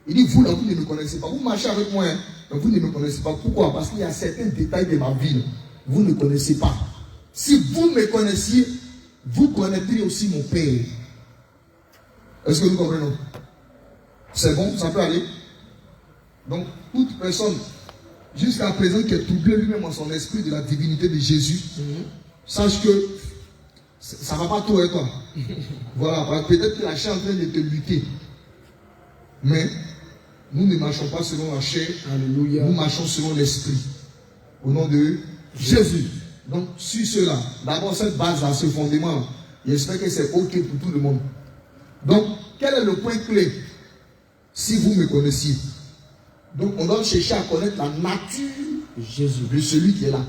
Il dit, vous là, vous ne me connaissez pas. Vous marchez avec moi, hein, mais vous ne me connaissez pas. Pourquoi? Parce qu'il y a certains détails de ma vie. Là. Vous ne connaissez pas. Si vous me connaissiez, vous connaîtriez aussi mon Père. Est-ce que vous comprenez? C'est bon, ça peut aller. Donc, toute personne, jusqu'à présent, qui est troublée lui-même en son esprit de la divinité de Jésus, sache que ça ne va pas tout avec toi. Voilà, peut-être que la chair est en train de te lutter. Mais nous ne marchons pas selon la chair. Alléluia. Nous marchons selon l'esprit. Au nom de Jésus. Donc, sur cela, d'abord cette base-là, ce fondement, j'espère que c'est OK pour tout le monde. Donc, quel est le point clé? Si vous me connaissiez. Donc, on doit chercher à connaître la nature Jésus. de celui qui est là.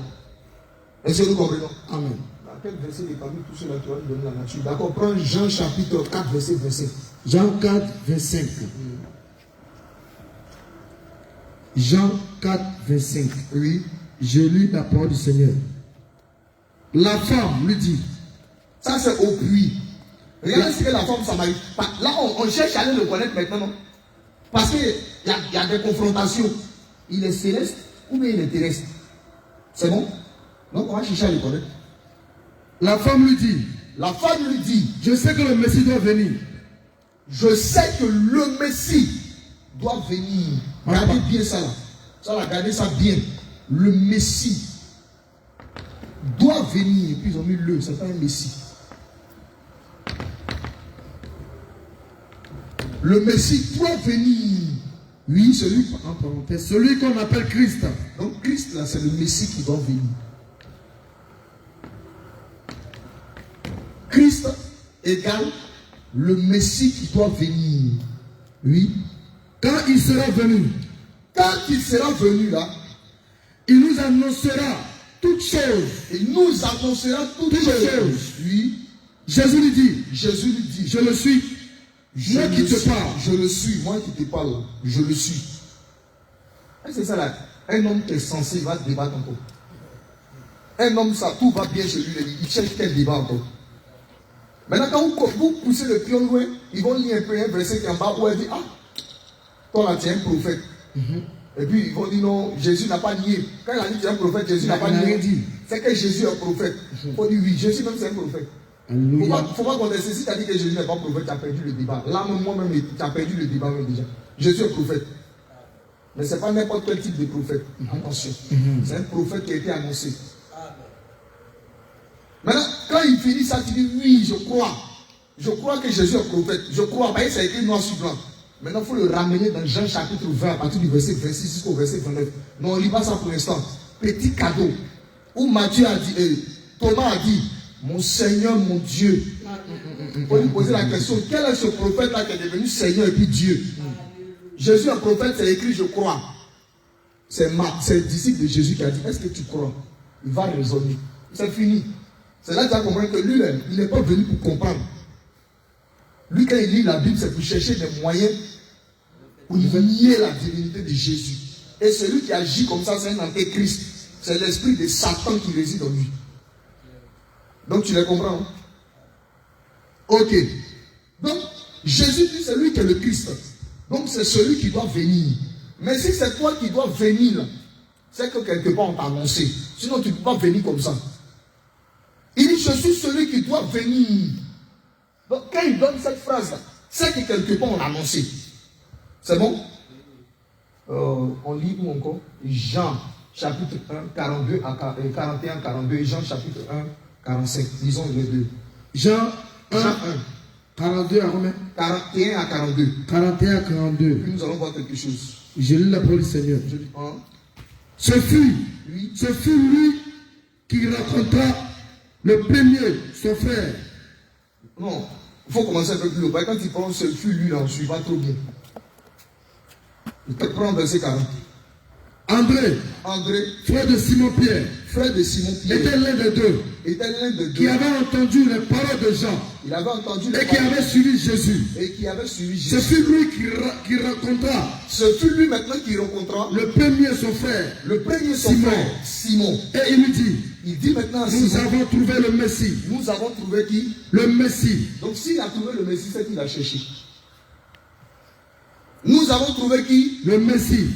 Est-ce que nous comprenons? Amen. Dans quel verset de parmi tous ceux-là qui vont nous donner la nature? D'accord, prends Jean chapitre 4, verset 25. Jean 4, 25. Jean 4, 25. Oui. Je lis la parole du Seigneur. La femme lui dit. Ça, c'est au puits. Regardez ce que la femme samaritaine. Là, on cherche à aller le connaître maintenant, non? Parce qu'il y a des confrontations. Il est céleste ou bien il est terrestre? C'est bon? Donc, on va chercher à le connaître. La femme lui dit. La femme lui dit, Je sais que le Messie doit venir. je sais que le Messie doit venir. Regardez bien ça là. Ça là, regardez ça bien. Le Messie doit venir. Et puis ils ont mis le, c'est pas un Messie. Le Messie doit venir. Oui, celui, En parenthèse, celui qu'on appelle Christ. donc Christ là, c'est le Messie qui doit venir. Christ égale le Messie qui doit venir. Oui. Quand il sera venu, Quand il sera venu là, il nous annoncera toutes choses. il nous annoncera toutes choses. Oui. Jésus lui dit, Jésus lui dit, je le suis. je Moi qui le te suis, parle. je le suis, moi qui te parle, je le suis. Et c'est ça là. Un homme qui est censé va se débattre encore. Un homme, ça, tout va bien chez lui, il cherche quel débat encore. Maintenant, quand vous poussez le pion loin, ils vont lire un peu un verset qui est en bas où elle dit, ah, toi là, tu es un prophète. Et puis ils vont dire non, Jésus n'a pas nié. Quand il a dit qu'il est un prophète, Jésus n'a pas nié. C'est que Jésus est un prophète. Il faut dire oui, Jésus même c'est un prophète. Il ne faut pas contester. Si tu as dit que Jésus n'est pas prophète, tu as perdu le débat. Là, moi-même, tu as perdu le débat même déjà. Jésus est prophète. Mais ce n'est pas n'importe quel type de prophète. Attention. C'est un prophète qui a été annoncé. Maintenant, quand il finit ça, tu dis oui, je crois. Je crois que Jésus est prophète. Je crois. Bah, ça a écrit noir sur blanc. Maintenant, il faut le ramener dans Jean chapitre 20, à partir du verset 26 jusqu'au verset 29. Non, on ne lit pas ça pour l'instant. Petit cadeau. Où Matthieu a dit, Thomas a dit, mon Seigneur, mon Dieu. Il faut lui poser la question, quel est ce prophète-là qui est devenu Seigneur et puis Dieu? Jésus est prophète, c'est écrit, je crois. C'est le disciple de Jésus qui a dit, est-ce que tu crois? Il va raisonner. C'est fini. C'est là que tu vas comprendre que lui, il n'est pas venu pour comprendre. Lui, quand il lit la Bible, c'est pour chercher des moyens pour nier la divinité de Jésus. Et celui qui agit comme ça, c'est un antéchrist. C'est l'esprit de Satan qui réside en lui. Donc tu les comprends, hein? Ok. Donc, Jésus dit c'est lui qui est le Christ. Donc c'est celui qui doit venir. Mais si c'est toi qui dois venir, c'est que quelque part on t'a annoncé. Sinon tu ne peux pas venir comme ça. Il dit je suis celui qui doit venir. Donc quand il donne cette phrase-là, c'est que quelque part on l'a annoncé. C'est bon? On lit où encore? Jean chapitre 1, 42 à 41, 42 et Jean chapitre 1, 45. Lisons les deux. Jean 1, 42 à combien? 41 à 42. 41 à 42. Puis nous allons voir quelque chose. Je lis la parole du Seigneur. Je lis 1. Ce fut lui qui raconta le premier, son frère. Non, il faut commencer un peu plus haut. Quand il prend ce fut lui là, on ne suit pas trop bien. Il te prend verset 40. André, frère de Simon-Pierre, était l'un des deux. Qui avait entendu les paroles de Jean. Il avait entendu et qui avait suivi Jésus. Ce fut lui qui rencontra. Ce fut lui maintenant qui rencontra. Le premier son frère. Simon. Et il lui dit. Il dit maintenant à Nous Simon, avons trouvé le Messie. Nous avons trouvé qui? Le Messie. Donc s'il a trouvé le Messie, c'est qu'il a cherché. Nous avons trouvé qui? Le Messie.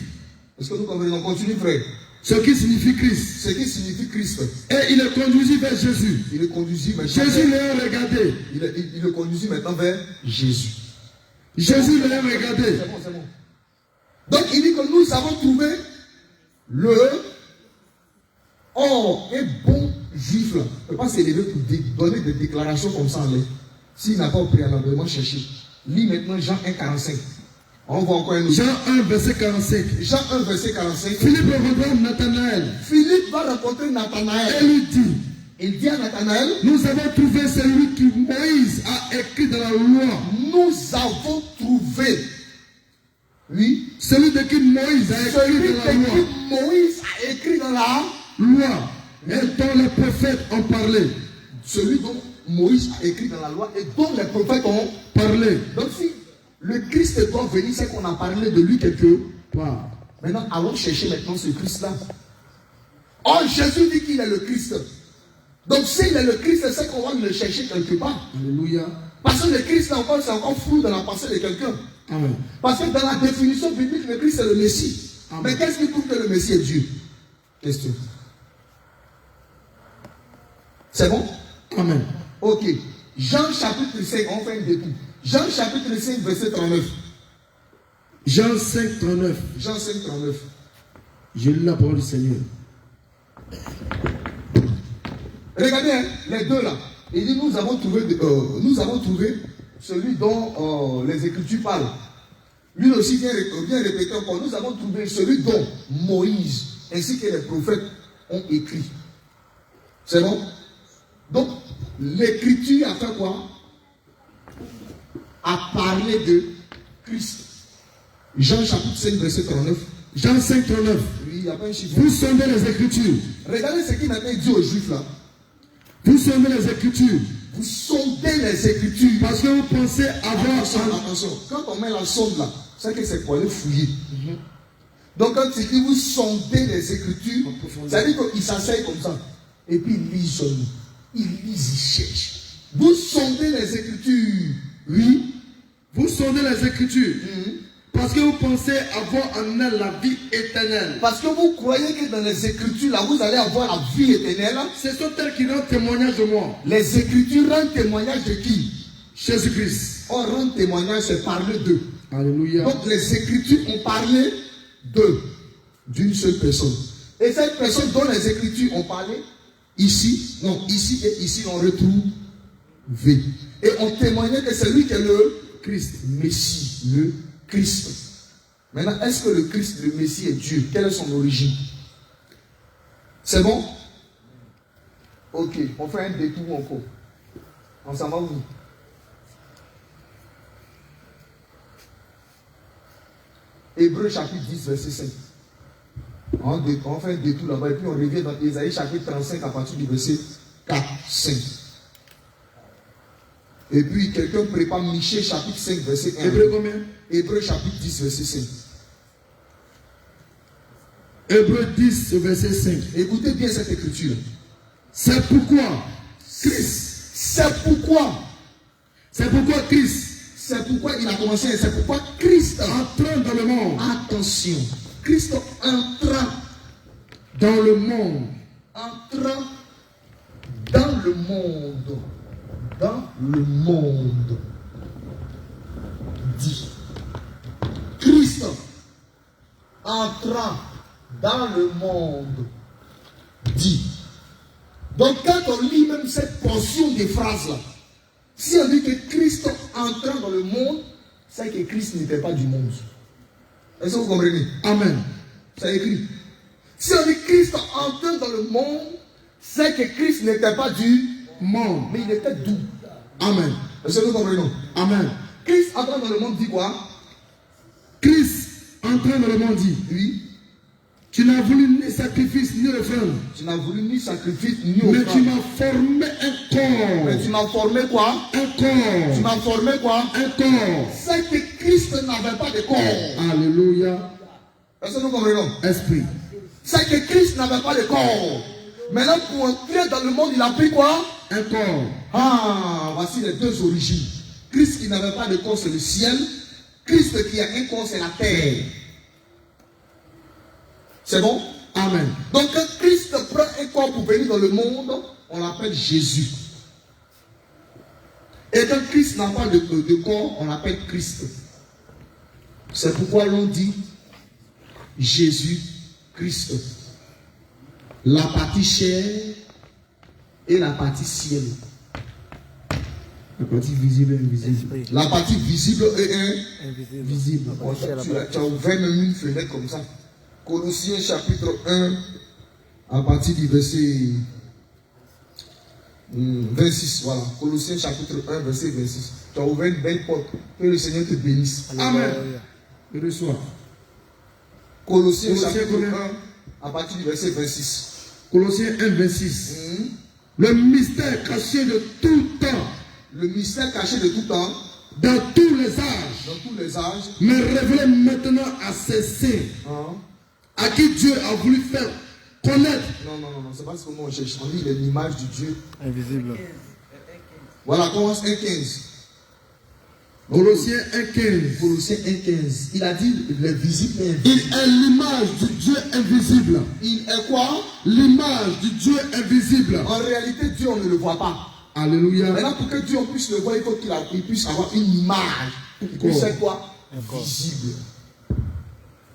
Est-ce que nous comprenons? Continue, frère. Ce qui signifie Christ. Ce qui signifie Christ. Et il le conduisit vers Jésus. Il le conduisit maintenant. Jésus l'a regardé. Il le conduisit maintenant vers Jésus. Jésus l'a regardé. C'est bon. Donc il dit que nous avons trouvé le un bon juif là. Il ne peut pas s'élever pour donner des déclarations comme ça. S'il n'a pas préalablement cherché. Lis maintenant Jean 1, 45. On voit encore un autre. Jean 1, verset 45. Jean 1, verset 45. Philippe rencontra Nathanaël. Philippe va rencontrer Nathanaël. Et lui dit. Il dit à Nathanaël. Nous avons trouvé celui que Moïse a écrit dans la loi. Nous avons trouvé. Oui. Celui de qui Moïse a écrit dans la loi. Moïse a écrit dans la loi. Et dont les prophètes ont parlé. Celui dont Moïse a écrit dans la loi et dont les prophètes ont parlé. Donc si le Christ doit venir, c'est qu'on a parlé de lui quelque part. Maintenant, allons chercher maintenant ce Christ-là. Oh, Jésus dit qu'il est le Christ. Donc s'il est le Christ, c'est qu'on va le chercher quelque part. Alléluia. Parce que le Christ, là encore, c'est encore flou dans la pensée de quelqu'un. Amen. Parce que dans la définition biblique, le Christ est le Messie. Amen. Mais qu'est-ce qui prouve que le Messie est Dieu? Question. C'est bon? Amen. Ok. Jean chapitre 5, on fait un découp. Jean chapitre 5, verset 39. Jean 5, 39. Jean 5, 39. Je lis la parole du Seigneur. Regardez, hein, les deux là. Il dit, nous avons trouvé celui dont les Écritures parlent. Lui aussi vient répéter encore. Nous avons trouvé celui dont Moïse ainsi que les prophètes ont écrit. C'est bon? Donc, l'Écriture a fait quoi? A parlé de Christ. Jean chapitre 5, verset 39. Jean 5, 39. Oui, il n'y a pas un chiffre. Vous sondez les Écritures. Regardez ce qu'il m'avait dit aux Juifs là. Vous sondez les Écritures. Vous sondez les Écritures. Parce que vous pensez avoir... Attention. Quand on met la sonde là, c'est que c'est pour aller fouiller. Donc quand il dit vous sondez les Écritures, ça veut dire qu'il s'asseye comme ça. Et puis il lit seulement. Il lit, il cherche. Vous sondez les Écritures. Oui. Vous sondez les Écritures. Parce Parce que vous pensez avoir en elle la vie éternelle. Parce que vous croyez que dans les Écritures, là, vous allez avoir la vie éternelle. Ce sont elles qui rendent témoignage de moi. Les Écritures rendent témoignage de qui? Jésus-Christ. On rend témoignage, c'est parler d'eux. Alléluia. Donc les Écritures ont parlé d'eux, d'une seule personne. Et cette personne dont les Écritures ont parlé, ici, non, ici et ici, on retrouve V. Et on témoignait que c'est lui qui est le Christ, Messie, le Christ. Maintenant, est-ce que le Christ, le Messie est Dieu? Quelle est son origine? C'est bon? Ok, on fait un détour encore. On s'en va où? Hébreux chapitre 10, verset 5. On fait un détour là-bas et puis on revient dans Ésaïe chapitre 35 à partir du verset 4, 5. Et puis quelqu'un prépare Michée chapitre 5, verset 1. Hébreux combien? Hébreux chapitre 10, verset 5. Hébreux 10, verset 5. Écoutez bien cette écriture. C'est pourquoi Christ. C'est pourquoi. C'est pourquoi Christ. C'est pourquoi il a commencé. C'est pourquoi Christ entrant dans le monde. Attention. Christ entrant dans le monde. Entrant dans le monde. Dans le monde. Dit. Christ entrant dans le monde. Dit. Donc quand on lit même cette portion des phrases là, si on dit que Christ entrant dans le monde, c'est que Christ n'était pas du monde. Est-ce que vous comprenez? Amen. C'est écrit. Si on dit Christ entrant dans le monde, c'est que Christ n'était pas du monde, mais il était d'où? Amen. Est-ce que vous comprenez? Amen. Christ entrant dans le monde dit quoi? Christ entrant dans le monde dit, oui. Tu n'as voulu ni sacrifice ni offrande. Tu n'as voulu ni sacrifice ni offrande. Mais tu m'as formé un corps. Mais tu m'as formé quoi? Un corps. Tu m'as formé quoi? Un corps. C'est que Christ n'avait pas de corps. Alléluia. Est-ce que nous comprenons? Esprit. C'est que Christ n'avait pas de corps. Maintenant, pour entrer dans le monde, il a pris quoi? Un corps. Ah, voici les deux origines. Christ qui n'avait pas de corps, c'est le ciel. Christ qui a un corps, c'est la terre. C'est bon? Amen. Donc quand Christ prend un corps pour venir dans le monde, on l'appelle Jésus. Et quand Christ n'a pas de corps, on l'appelle Christ. C'est pourquoi l'on dit Jésus-Christ. La partie chair et la partie ciel. La partie visible et invisible. La partie visible et invisible. Tu as ouvert même une fenêtre comme ça. Colossiens chapitre 1, à partir du verset 26. Voilà. Colossiens chapitre 1, verset 26. Tu as ouvert une belle porte. Que le Seigneur te bénisse. Amen. Je reçois. Colossiens chapitre 1, à partir du verset 26. Colossiens 1, 26. Le mystère caché de tout temps. Le mystère caché de tout temps. Dans tous les âges. Dans tous les âges. Mais révélé maintenant à ses saints. À qui Dieu a voulu faire connaître. Non, c'est pas ce que nous on cherche. On dit l'image du Dieu invisible. Voilà, commence 1,15. Colossiens 1,15. Colossiens 1,15. Il a dit le visible et invisible. Il est l'image du Dieu invisible. Il est quoi? L'image du Dieu invisible. En réalité, Dieu, on ne le voit pas. Alléluia. Maintenant, pour que Dieu on puisse le voir, il faut qu'il puisse avoir une image. Pour qu'il puisse être quoi? Visible.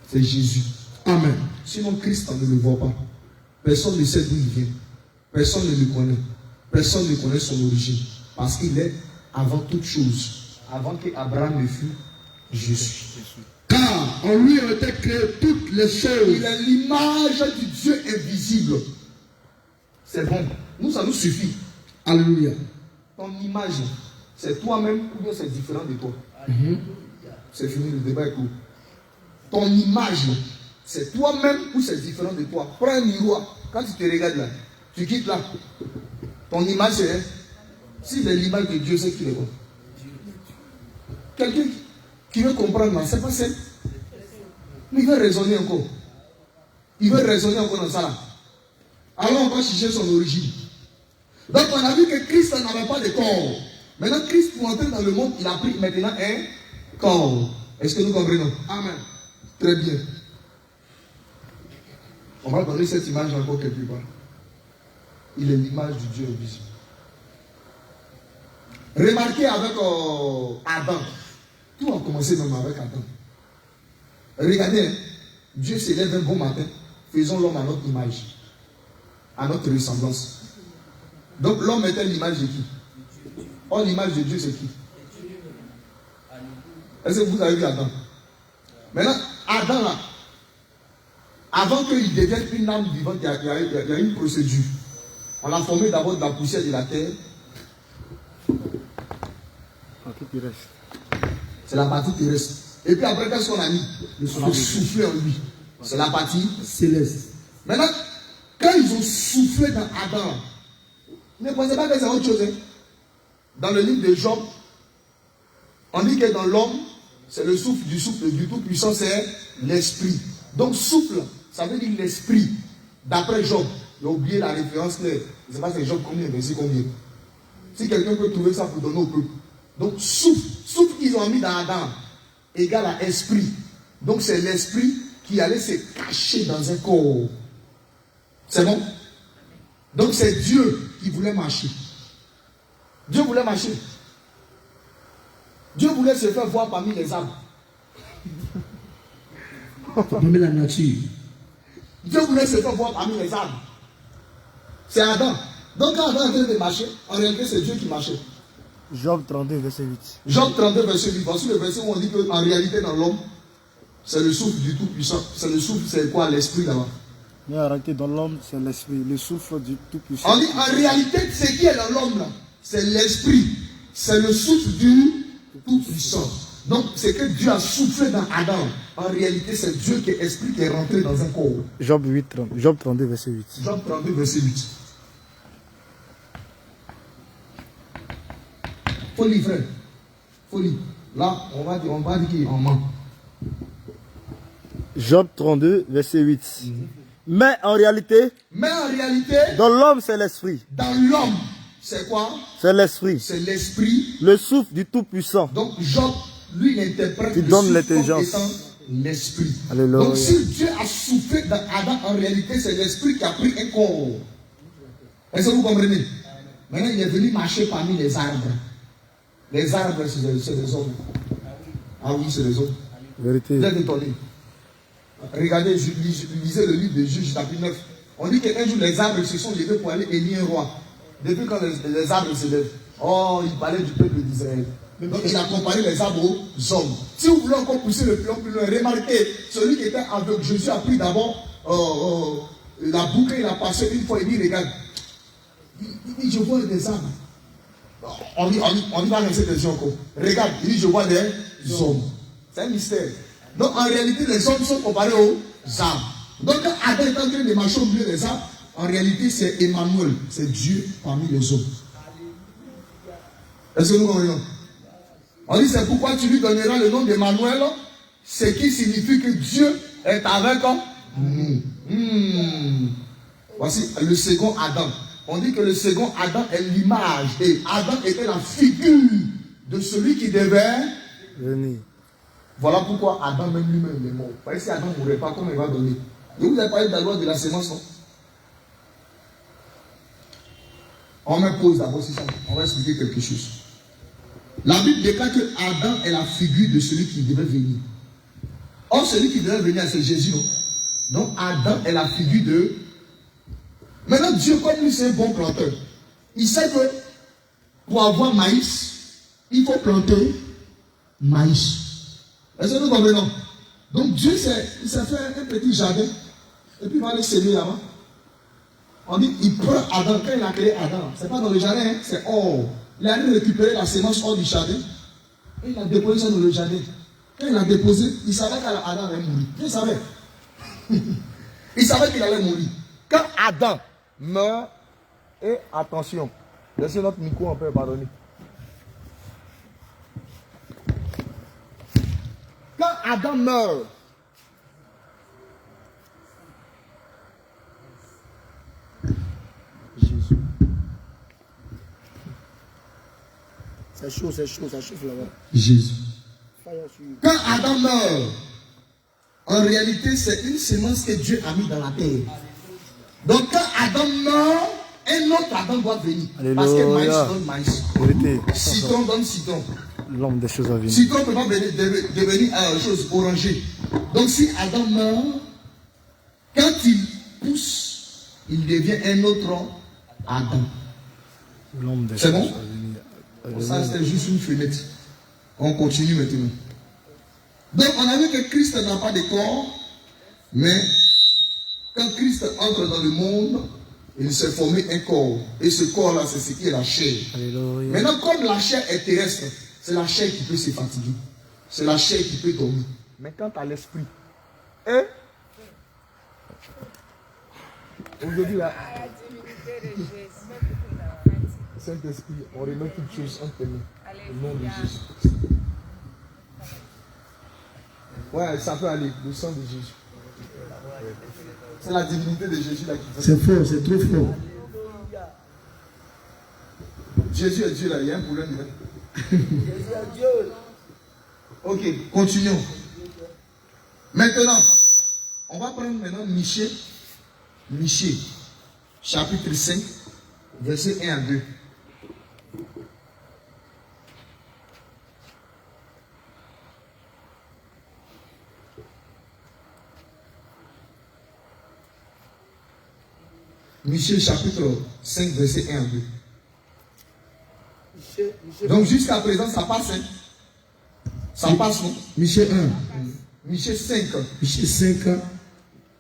C'est Jésus. Amen. Sinon, Christ, on ne le voit pas. Personne ne sait d'où il vient. Personne ne le connaît. Personne ne connaît son origine. Parce qu'il est avant toute chose. Avant qu'Abraham ne fût Jésus. Car en lui ont été créées toutes les choses. Il est l'image du Dieu invisible. C'est bon. Nous, ça nous suffit. Alléluia. Ton image, c'est toi-même ou bien c'est différent de toi. C'est fini, le débat est court. Ton image, c'est toi-même ou c'est différent de toi. Prends un miroir. Quand tu te regardes là, tu quittes là. Ton image, c'est... Si c'est l'image de Dieu, c'est qui est bon. Quelqu'un qui veut comprendre, c'est pas ça. Mais il veut raisonner encore. Il veut raisonner encore dans ça là. Alors on va chercher son origine. Donc on a vu que Christ n'avait pas de corps. Maintenant Christ pour entrer dans le monde, il a pris maintenant un corps. Est-ce que nous comprenons? Amen. Très bien. On va donner cette image encore quelque part. Il est l'image du Dieu invisible. Remarquez avec Adam. Tout a commencé même avec Adam. Regardez, hein, Dieu s'élève un bon matin. Faisons l'homme à notre image, à notre ressemblance. Donc l'homme était l'image de qui? Or l'image de Dieu c'est qui? Est-ce que vous avez vu Adam? Maintenant, Adam là, avant qu'il devienne une âme vivante, il y a une procédure. On l'a formé d'abord de la poussière de la terre. C'est la partie terrestre. Et puis après, qu'est-ce qu'on a mis? On a soufflé en lui. C'est la partie céleste. Maintenant, quand ils ont soufflé dans Adam, ne pensez pas que c'est autre chose. Hein? Dans le livre de Job, on dit que dans l'homme, c'est le souffle du Tout-Puissant, c'est l'esprit. Donc souffle, ça veut dire l'esprit. D'après Job, il a oublié la référence claire. Je ne sais pas c'est Job combien, mais c'est combien. Si quelqu'un peut trouver ça pour donner au peuple. Donc souffle qu'ils ont mis dans Adam égale à esprit. Donc c'est l'esprit qui allait se cacher dans un corps. C'est bon? Donc c'est Dieu qui voulait marcher. Dieu voulait marcher. Dieu voulait se faire voir parmi les arbres. Parmi la nature. Dieu voulait se faire voir parmi les arbres. C'est Adam. Donc quand Adam est en train de marcher, en réalité c'est Dieu qui marchait. Job 32, verset 8. Job 32, verset 8. Voici le verset où on dit qu'en réalité dans l'homme, c'est le souffle du Tout-Puissant. C'est le souffle, c'est quoi? L'esprit là-bas. Mais en réalité, dans l'homme, c'est l'esprit, le souffle du Tout-Puissant. On dit en réalité, ce qui est dans l'homme là, c'est l'esprit. C'est le souffle du Tout-Puissant. Donc, c'est que Dieu a soufflé dans Adam. En réalité, c'est Dieu qui est esprit qui est rentré dans un corps. Job 32, verset 8. Job 32, verset 8. Folie, frère. Folie. Là, on va dire qu'il en ment. Job 32, verset 8. Mais en réalité, dans l'homme, c'est l'esprit. Dans l'homme, c'est quoi? C'est l'esprit. C'est l'esprit. Le souffle du Tout-Puissant. Donc, Job, lui, il interprète qui le donne souffle l'intelligence. comme étant l'esprit. Alléluia. Donc, si Dieu a soufflé dans Adam, en réalité, c'est l'esprit qui a pris un corps. Est-ce que vous comprenez? Maintenant, il est venu marcher parmi les arbres. Les arbres, c'est des hommes. Ah oui, c'est des hommes. Vérité. Vous êtes étonnés. Regardez, lisez le livre de Juges, chapitre 9. On dit qu'un jour, les arbres se sont levés pour aller élire un roi. Depuis quand les arbres se lèvent, oh, il parlait du peuple d'Israël. Donc, il a comparé les arbres aux hommes. Si vous voulez encore pousser le pion plus loin, remarquez, celui qui était aveugle, Jésus a pris d'abord la boucle, il a passé une fois, il dit, regarde, il dit, je vois des arbres. On y va dans cette version encore. Regarde, il dit, je vois des hommes. C'est un mystère. Donc en réalité, les hommes sont comparés aux arbres. Donc quand Adam est en train de marcher au milieu des arbres, en réalité, c'est Emmanuel, c'est Dieu parmi les hommes. Est-ce que nous comprenons? On dit, c'est pourquoi tu lui donneras le nom d'Emmanuel, ce qui signifie que Dieu est avec nous. Voici le second Adam. On dit que le second Adam est l'image. Et Adam était la figure de celui qui devait venir. Voilà pourquoi Adam même lui-même est mort. Parce que si Adam ne mourrait pas, comment il va donner? Et vous avez parlé de la loi de la sémence, non? On me pose d'abord, c'est ça. On va expliquer quelque chose. La Bible déclare que Adam est la figure de celui qui devait venir. Or, celui qui devait venir, c'est Jésus, non? Donc, Adam est la figure de... Maintenant, Dieu, comme lui, c'est un bon planteur. Il sait que pour avoir maïs, il faut planter maïs. Est-ce que nous comprenons? Donc, Dieu, il s'est fait un petit jardin. Et puis, il va aller s'aimer là-bas. On dit, il prend Adam. Quand il a créé Adam, ce n'est pas dans le jardin, hein, c'est hors. Il a allé récupérer la sémence hors du jardin. Et il a déposé ça dans le jardin. Quand il a déposé, il savait qu'Adam allait mourir. Il savait. Il savait qu'il allait mourir. Quand Adam meurt, et attention, laissez notre micro un peu pardonner. Quand Adam meurt, Jésus. c'est chaud, ça chauffe là-bas. Jésus. Quand Adam meurt, en réalité, c'est une semence que Dieu a mis dans la terre. Donc quand Adam meurt, un autre Adam doit venir. Alléluia. Parce que maïs donne maïs. Vérité. Citron donne citron. L'homme des choses à venir. Citron ne peut pas devenir chose orangée. Donc si Adam meurt, quand il pousse, il devient un autre Adam. L'homme des C'est choses bon? à venir. Ça, c'était juste une fenêtre. On continue maintenant. Donc, on a vu que Christ n'a pas de corps, mais quand Christ entre dans le monde, il s'est formé un corps. Et ce corps-là, c'est ce qui est la chair. Alléluia. Maintenant, comme la chair est terrestre, c'est la chair qui peut se fatiguer. C'est la chair qui peut dormir. Mais quand tu as l'esprit, aujourd'hui, là, Saint-Esprit, on remet toutes choses entre tes mains. Au nom de Jésus. Ouais, ça peut aller, le sang de Jésus. C'est la divinité de Jésus là qui fait. C'est fort, c'est trop fort. Jésus est Dieu là, il y a un problème là. Jésus est Dieu. Ok, continuons. Maintenant, on va prendre maintenant Michée, chapitre 5, verset 1 à 2. Michée chapitre 5, verset 1 à 2. Donc jusqu'à présent, ça passe. Hein? Ça passe, non? Michée 1. Michée 5. Michée 5,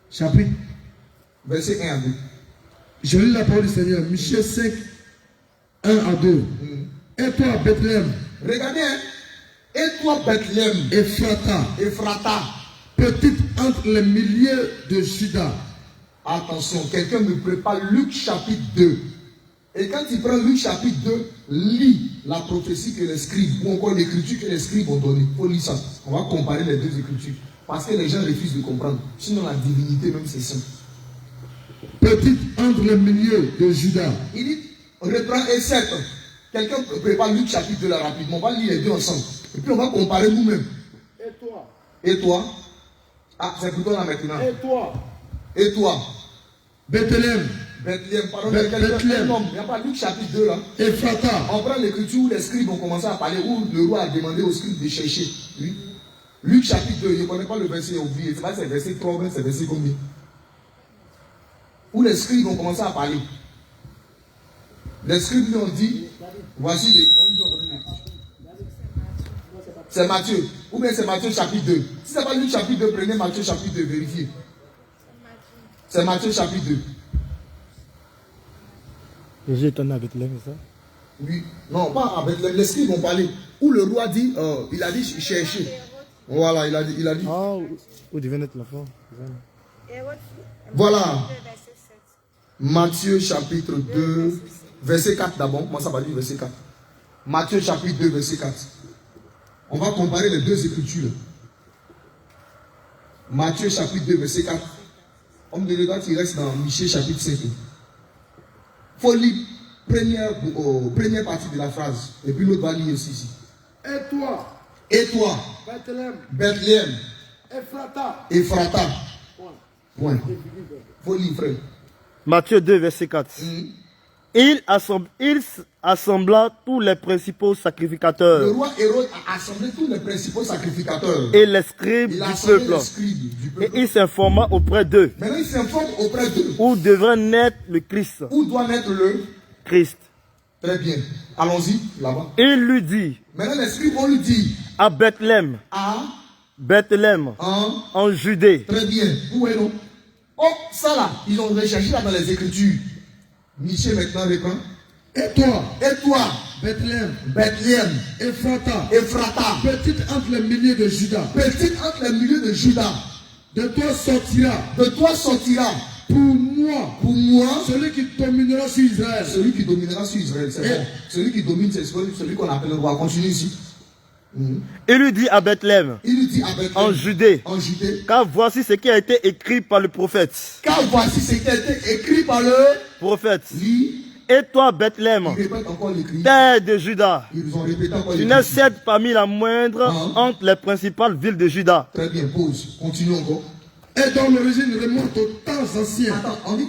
chapitre. Verset 1 à 2. Je lis la parole du Seigneur. Michée 5, 1 à 2. Et toi, Bethléem. Regardez, hein? Et toi, Bethléem. Ephrata. Petite entre les milliers de Juda. Attention, quelqu'un me prépare Luc chapitre 2. Et quand il prend Luc chapitre 2, lis la prophétie que les scribes, ou encore l'écriture que les scribes ont donnée. Il faut lire ça. On va comparer les deux écritures. Parce que les gens refusent de comprendre. Sinon, la divinité même, c'est simple. Petite entre les milliers de Juda. Il dit, on reprend et 7. Quelqu'un prépare Luc chapitre 2 là rapidement. On va lire les deux ensemble. Et puis on va comparer nous-mêmes. Et toi? Ah, c'est plutôt là maintenant. Et toi? Bethléem. Pardon, Bethléem. Non, il n'y a pas Luc chapitre 2 là. Ephrata. On prend l'écriture où les scribes ont commencé à parler, où le roi a demandé aux scribes de chercher. Oui. Luc chapitre 2, je ne connais pas le verset, oublié. C'est pas c'est verset 3, c'est verset combien? Où les scribes ont commencé à parler. Les scribes lui ont dit, voici les. C'est Matthieu. Ou bien c'est Matthieu chapitre 2. Si ce n'est pas Luc chapitre 2, prenez Matthieu chapitre 2, vérifiez. C'est Matthieu chapitre 2. Jésus est né à Bethléem, c'est ça? Oui. Non, pas avec les scribes ont parlé. Où le roi dit, il a dit chercher. Voilà, il a dit. Ah, où devait naître l'enfant? Voilà. Matthieu chapitre 2, verset 4 d'abord. Moi, ça va dire verset 4. Matthieu chapitre 2, verset 4. On va comparer les deux écritures. Matthieu chapitre 2, verset 4. Homme de l'État qui reste dans Michée chapitre 5. Il faut lire première partie de la phrase. Et puis l'autre va lire aussi ici. Et toi, Bethléem, Ephrata. Point. Faut lire, frère. Matthieu 2, verset 4. Il assembla tous les principaux sacrificateurs. Le roi Hérode a assemblé tous les principaux sacrificateurs. Et les scribes du peuple. Et il s'informa auprès d'eux. Maintenant, il s'informe auprès d'eux. Où devrait naître le Christ. Où doit naître le Christ. Très bien. Allons-y, là-bas. Il lui dit. Maintenant, les scribes vont lui dire. À Bethléem. En Judée. Très bien. Où est-ce? Oh, ça là, ils ont recherché là dans les Écritures. Michée maintenant reprend. Et toi, Bethléem, Ephrata, petite entre les milliers de Juda. De toi sortira. Pour moi, celui qui dominera sur Israël. C'est bon. Celui qui domine, c'est celui qu'on appelle le roi. Continue ici. Il lui dit à Bethléem, en Judée, car voici ce qui a été écrit par le prophète. Prophète. et toi, Bethléem, Ils répètent encore les cris. terre de Juda, Ils ont répété encore tu les n'es cris. certes parmi la moindre entre les principales villes de Juda. Très bien, pause. Continuons encore. Et dont l'origine remonte aux temps anciens. Attends, on dit,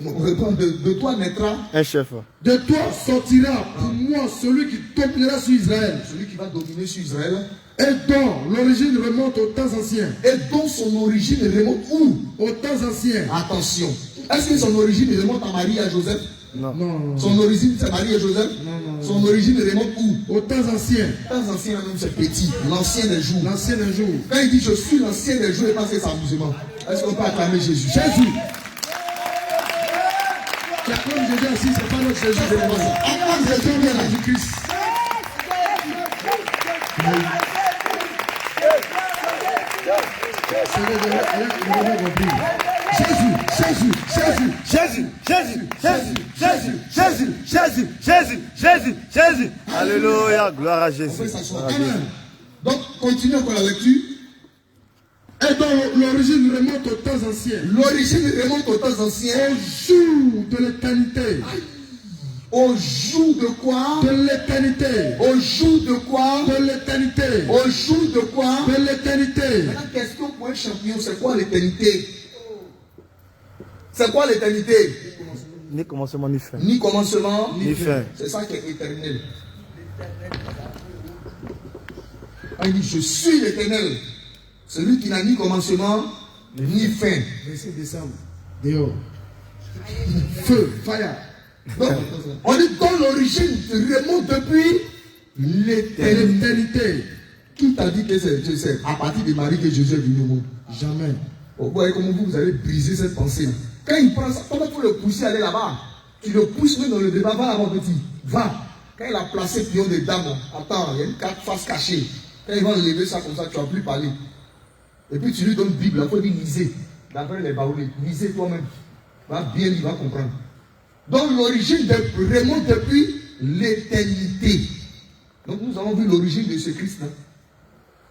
on répond, de toi naîtra Un chef. De toi sortira pour moi celui qui dominera sur Israël. celui qui va dominer sur Israël. Et dont l'origine remonte aux temps anciens. Et dont son origine remonte où? Aux temps anciens. Attention. Est-ce que son origine remonte à Marie et à Joseph? Non. Non. Son origine c'est Marie et Joseph? Non. Son origine remonte où? Aux temps anciens. Les anciens même c'est petit, l'ancien des jours. L'ancien un jour. Quand il dit je suis l'ancien des jours et pas ses amusements, est-ce qu'on peut acclamer Jésus? Jésus. Tu acclames Jésus assis, c'est pas notre Jésus. Acclame Jésus bien là. Jésus-Christ. Jésus. Alléluia, gloire à On Jésus. peut s'asseoir. Amen. Donc, continuons encore la lecture. Et dont l'origine remonte aux temps anciens. L'origine remonte aux temps anciens. Au jour de l'éternité. Au jour de quoi? De l'éternité. Au jour de quoi? De l'éternité. Au jour de quoi? De l'éternité. Maintenant, question pour un champion, c'est quoi l'éternité? C'est quoi l'éternité? Ni commencement ni fin. Ni commencement, Ni fin. c'est ça qui est éternel. Il dit, je suis l'éternel. Celui qui n'a ni commencement, ni fin. Verset décembre. Dehors. Feu, fire. Donc, on dit dont l'origine remonte depuis l'éternité. Qui t'a dit que c'est à partir de Marie que Jésus est venu au monde? Jamais. Vous voyez comment vous allez briser cette pensée. Quand il prend ça, comment tu le pousser à aller là-bas? Tu le pousses même dans le débat, va là-bas petit. Va. Quand il a placé pion de dame, attends, il y a une carte face cachée. Quand il va lever ça comme ça, tu ne vas plus parler. Et puis tu lui donnes Bible, il faut dire lisez. D'après les baoulés, lisez toi-même. Va bien, il va comprendre. Donc l'origine remonte depuis l'éternité. Donc nous avons vu l'origine de ce Christ. Hein?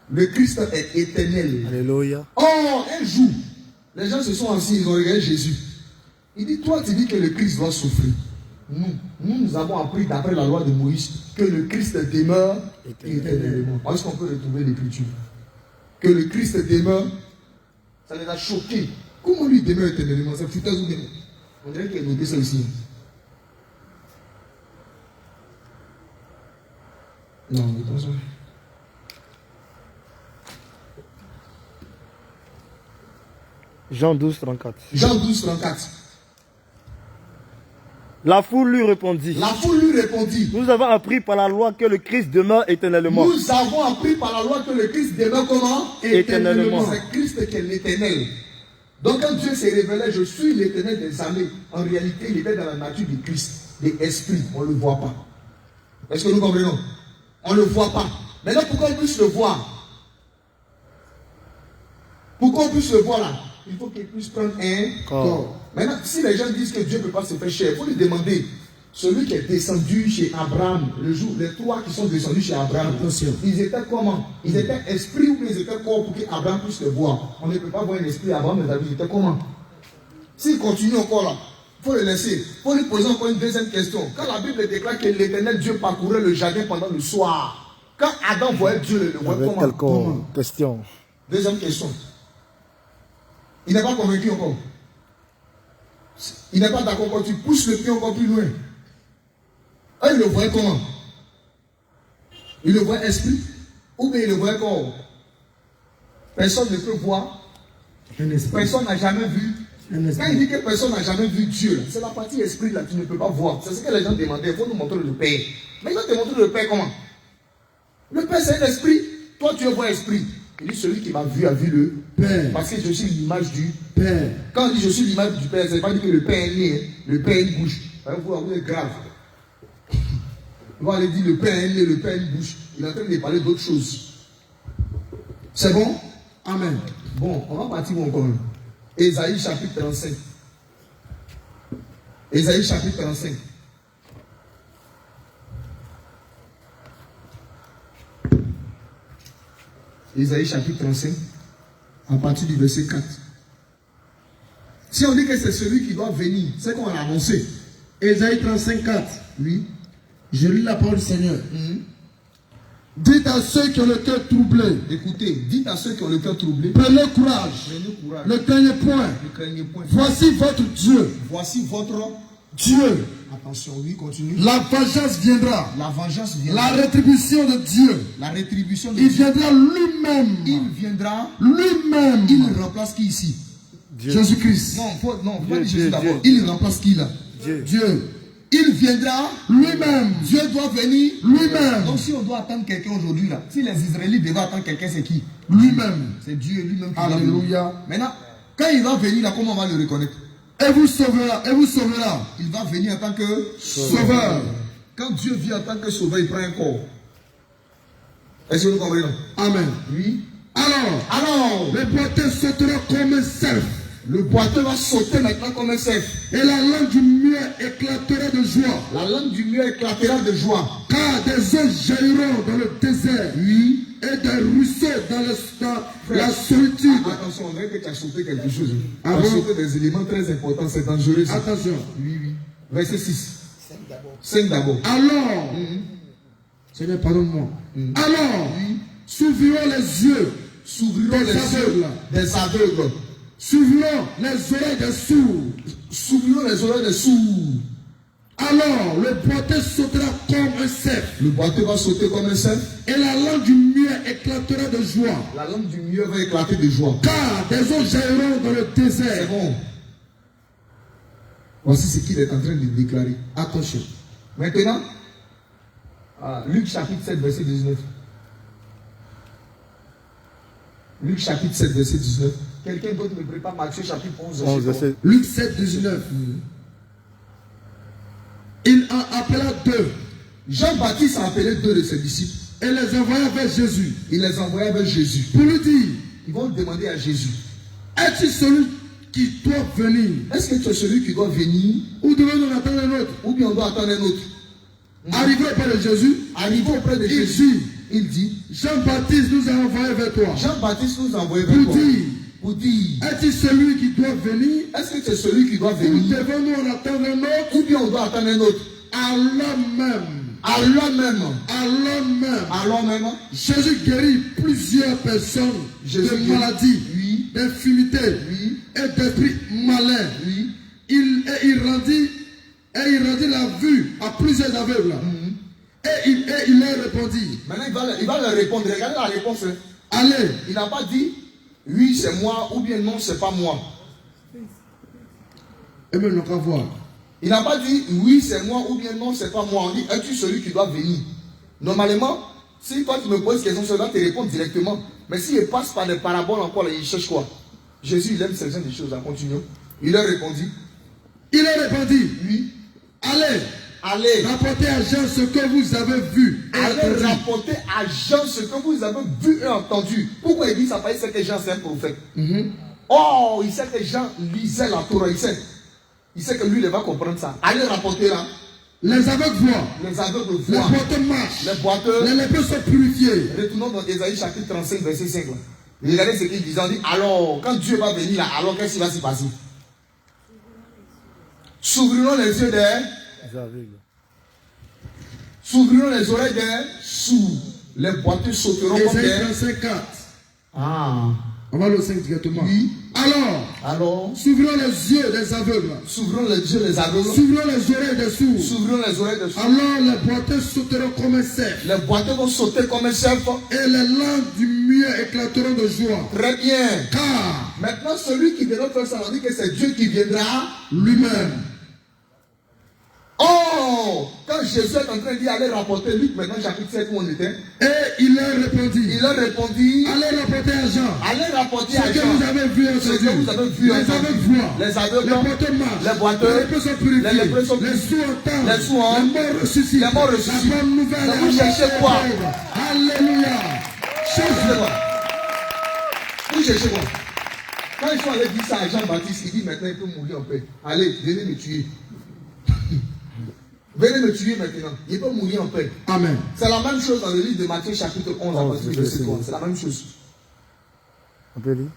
Le Christ est éternel. Alléluia. Or, un jour, les gens se sont assis, ils ont regardé Jésus. Il dit, toi tu dis que le Christ doit souffrir. Nous avons appris d'après la loi de Moïse que le Christ demeure éternellement. Est-ce qu'on peut retrouver l'écriture? Que le Christ demeure, ça les a choqués. Comment lui demeure éternellement? C'est foutaise ou bien? On dirait qu'il a noté ça ici. Non, attention. Jean 12, 34. Jean 12, 34. La foule lui répondit. La foule lui répondit. Nous avons appris par la loi que le Christ demeure éternellement. Nous avons appris par la loi que le Christ demeure comment? Éternellement. C'est Christ qui est l'éternel. Donc quand Dieu s'est révélé, je suis l'éternel des armées, en réalité il était dans la nature du Christ, de l'esprit, on ne le voit pas. Est-ce que nous comprenons? On ne le voit pas. Maintenant pour qu'on puisse le voir, là, il faut qu'il puisse prendre un corps. Maintenant, si les gens disent que Dieu ne peut pas se faire chair, il faut lui demander, celui qui est descendu chez Abraham, le jour, les trois qui sont descendus chez Abraham, ils étaient comment? Ils étaient esprits ou ils étaient corps pour qu'Abraham puisse le voir? On ne peut pas voir un esprit Abraham, mais ils étaient comment? S'il continue encore là, il faut le laisser. Il faut lui poser encore une deuxième question. Quand la Bible déclare que l'éternel Dieu parcourait le jardin pendant le soir, quand Adam voyait Dieu, le voyait comment? Comment? Question. Deuxième question. Il n'est pas convaincu encore. Il n'est pas d'accord quand tu pousses le pied encore plus loin. Ah, il le voit comment? Il le voit esprit ou bien il le voit corps? Personne ne peut voir. Personne n'a jamais vu. Quand il dit que personne n'a jamais vu Dieu, c'est la partie esprit là, tu ne peux pas voir. C'est ce que les gens demandaient. Il faut nous montrer le Père. Mais il va te montrer le Père comment? Le Père c'est un esprit. Toi tu le vois esprit. Il dit celui qui m'a vu a vu le Père. Parce que je suis l'image du Père. Quand on dit je suis l'image du Père, ça ne veut pas dire que le Père est né, le Père a une bouche. Vous êtes grave. On va aller dire le Père est né, le Père a une bouche. Il est en train de parler d'autre chose. C'est bon? Amen. Bon, on va partir encore. Ésaïe chapitre 35. Ésaïe chapitre 35. Ésaïe chapitre 35, à partir du verset 4. Si on dit que c'est celui qui doit venir, c'est qu'on l'a annoncé. Ésaïe 35, 4. Oui. Je lis la parole du Seigneur. Dites à ceux qui ont le cœur troublé. Écoutez, dites à ceux qui ont le cœur troublé. Prenez courage. Prenez courage. Ne craignez point. Ne craignez point. Voici votre Dieu. Voici votre Dieu. Attention, oui, continue. La vengeance viendra. La vengeance viendra. La rétribution de Dieu. La rétribution de Il Dieu. viendra lui-même. Il viendra. Lui-même. Il remplace qui ici? Jésus-Christ. Non, faut pas dire Dieu, Jésus d'abord. Dieu. Il remplace qui là? Dieu. Il viendra Lui-même. Dieu doit venir Lui-même. Donc si on doit attendre quelqu'un aujourd'hui là, si les Israélites devaient attendre quelqu'un, c'est qui? Lui-même. C'est Dieu lui-même qui va venir. Alléluia. Maintenant, quand il va venir là, comment on va le reconnaître? Et vous sauvera. Et vous sauvera. Il va venir en tant que Sauveur. Quand Dieu vient en tant que sauveur, il prend un corps. Est-ce que vous comprenez? Amen. Oui. Alors, le boiteux sautera comme un cerf. Le boiteux va sauter maintenant comme un cerf. Et la langue du muet éclatera de joie. La langue du muet éclatera de joie. Car des eaux jailliront dans le désert. Oui. Et des ruisseaux dans la solitude. Attention, on dirait que tu as sauté quelque chose. Tu Ah as bon? sauté des éléments très importants, c'est dangereux. Ça. Attention. Oui, oui. Verset 6. 5 d'abord. Alors, Seigneur, pardonne-moi. Alors, s'ouvriront les yeux. S'ouvriront Des les yeux aveugles. des aveugles. S'ouvriront les oreilles des sourds. S'ouvriront les oreilles des sourds. Alors, le boiteux sautera comme un cerf. Le boiteux va sauter comme un cerf. Et la langue du muet éclatera de joie. La langue du muet va éclater de joie. Car des eaux jailliront dans le C'est désert. bon. Voici ce qu'il est en train de déclarer. Attention. Maintenant, Luc chapitre 7, verset 19. Luc chapitre 7, verset 19. Quelqu'un d'autre me prépare Matthieu chapitre 11, verset 11. Luc 7, 19. Il en appela deux. Jean-Baptiste a appelé 2 de ses disciples. Et les envoya vers Jésus. Il les envoya vers Jésus. Pour lui dire, Ils vont demander à Jésus. es-tu celui qui doit venir? Est-ce que tu es celui qui doit venir Ou devons-nous attendre un autre? ou bien on doit attendre un autre? Arrivé auprès de Jésus, Arrivé auprès de il Jésus, dit, il dit, Jean-Baptiste nous a envoyé vers toi. Jean-Baptiste nous a envoyé vers Pour toi. dire, Pour dire, es-tu celui qui doit venir? est-ce que tu es celui qui doit Ou venir devons-nous en attendre un autre? ou bien on doit attendre un autre? Alors même, Alors même, alors même, Jésus guérit plusieurs personnes Jésus de guérit. maladies, Oui, d'infirmités oui, et d'esprits malins. oui. Il rendit la vue à plusieurs aveugles. Et il leur répondit, Maintenant, il va leur répondre. Regardez la réponse. Hein. allez, Il n'a pas dit oui, c'est moi ou bien non, c'est pas moi. et même qu'à voir. Il n'a pas dit oui, c'est moi ou bien non, c'est pas moi. On dit es-tu celui qui doit venir? Normalement, si toi tu me poses question, je dois te répondre directement. Mais s'il passe par des paraboles encore, là, il cherche quoi? Jésus, il aime ces gens de choses. Continuons. Il leur répondit. Il leur répondit, Oui. allez, rapportez à Jean ce que vous avez vu. Et Allez entendu. rapporter à Jean ce que vous avez vu et entendu. Pourquoi il dit ça? Parce qu'il sait que Jean c'est un prophète. Oh, il sait que Jean lisait la Torah. Il sait que lui, il va comprendre ça. Allez rapporter là. Les aveugles voient, Les aveugles les voient. boiteux marchent, Les boiteux. les lépreux sont purifiés. Retournons dans Ésaïe chapitre 35, verset 5. Là. Regardez ce qu'il disait. On dit alors, quand Dieu va venir là, alors qu'est-ce qui va se passer? S'ouvriront les yeux des aveugles. S'ouvriront les oreilles des sourds. Les boiteux sauteront comme Ésaïe des. 35, 4. Ah. On va le 5 directement. Oui. Alors, s'ouvriront les yeux des aveugles. S'ouvriront les yeux des aveugles. S'ouvriront les oreilles des sourds. S'ouvriront les oreilles des sourds. Alors les boiteux sauteront comme un cerf. Les boiteux vont sauter comme un cerf. Et les langues du muet éclateront de joie. Très bien. Car Maintenant, celui qui viendra faire ça, on dit que c'est Dieu qui viendra. lui-même. Oh! Quand Jésus est en train de dire allez rapporter Luc, maintenant chapitre 7 où on était. Et il leur répondit. Il leur répondit. Allez rapporter à Jean. Allez rapporter à Ce que Jean. vous avez vu et Ce entendu. que vous avez vu et Les entendu. aveugles voient. Les aveugles. Les boiteux marchent. Les boiteux. Les lépreux sont purifiés. Les lépreux sont Les purifiés. sourds entendent. Les sourds entendent. Les morts ressuscitent. Les morts ressuscitent. La bonne nouvelle. Mais vous cherchez quoi? Alléluia. Cherchez quoi? Vous cherchez quoi? Quand ils sont allés dire ça à Jean-Baptiste, il dit maintenant il peut mourir en paix. Allez, venez me tuer. Venez me tuer maintenant. Il peut mourir en paix. Amen. C'est la même chose dans le livre de Matthieu chapitre 11 à partir du verset 3. C'est la même chose. On peut lire.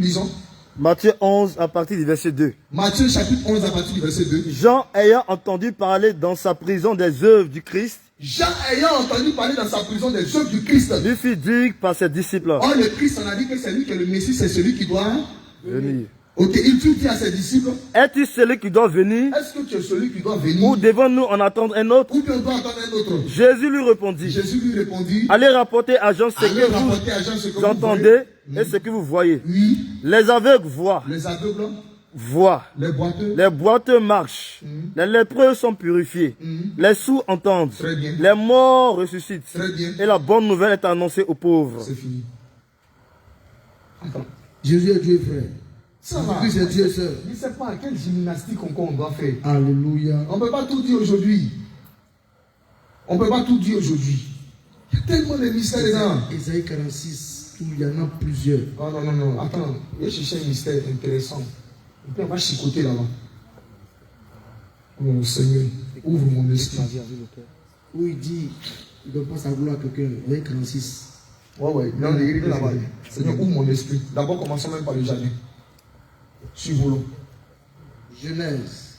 Lisons. Matthieu 11 à partir du verset 2. Matthieu chapitre 11 à partir du verset 2. Jean ayant entendu parler dans sa prison des œuvres du Christ. Jean ayant entendu parler dans sa prison des œuvres du Christ. Lui fit dire par ses disciples. Or le Christ en a dit que c'est lui que le Messie, c'est celui qui doit venir. Ok, il fit dire à ses disciples. Es-tu celui qui doit venir? Est-ce que tu es celui qui doit venir? Ou devons-nous en attendre un autre? Ou bien on doit attendre un autre? Jésus lui répondit. Jésus lui répondit. Allez rapporter à Jean ce que vous entendez et ce que vous voyez. Oui. Les aveugles voient. Les aveugles voient. Les boiteux marchent. Les lépreux sont purifiés. Les sourds entendent. Très bien. Les morts ressuscitent. Très bien. Et la bonne nouvelle est annoncée aux pauvres. C'est fini. Attends. Jésus est Dieu, frère. Ça va. Christ est Dieu, sœur. Je ne sais pas quelle gymnastique encore on doit faire. Alléluia. On ne peut pas tout dire aujourd'hui. On ne peut pas tout dire aujourd'hui. Il y a tellement de mystères dedans. Ésaïe 46, il y en a plusieurs. Oh, non, non, non. Attends. Il y a cherché un mystère intéressant. Et puis on va chicoter là-bas. Oh Seigneur, ouvre mon esprit. Où il dit, il ne donne pas sa gloire à quelqu'un. Ésaïe 46. Ouais. Non, il est là-bas. Seigneur, ouvre mon esprit. D'abord, commençons même par le jardin. Suivons-le. Genèse.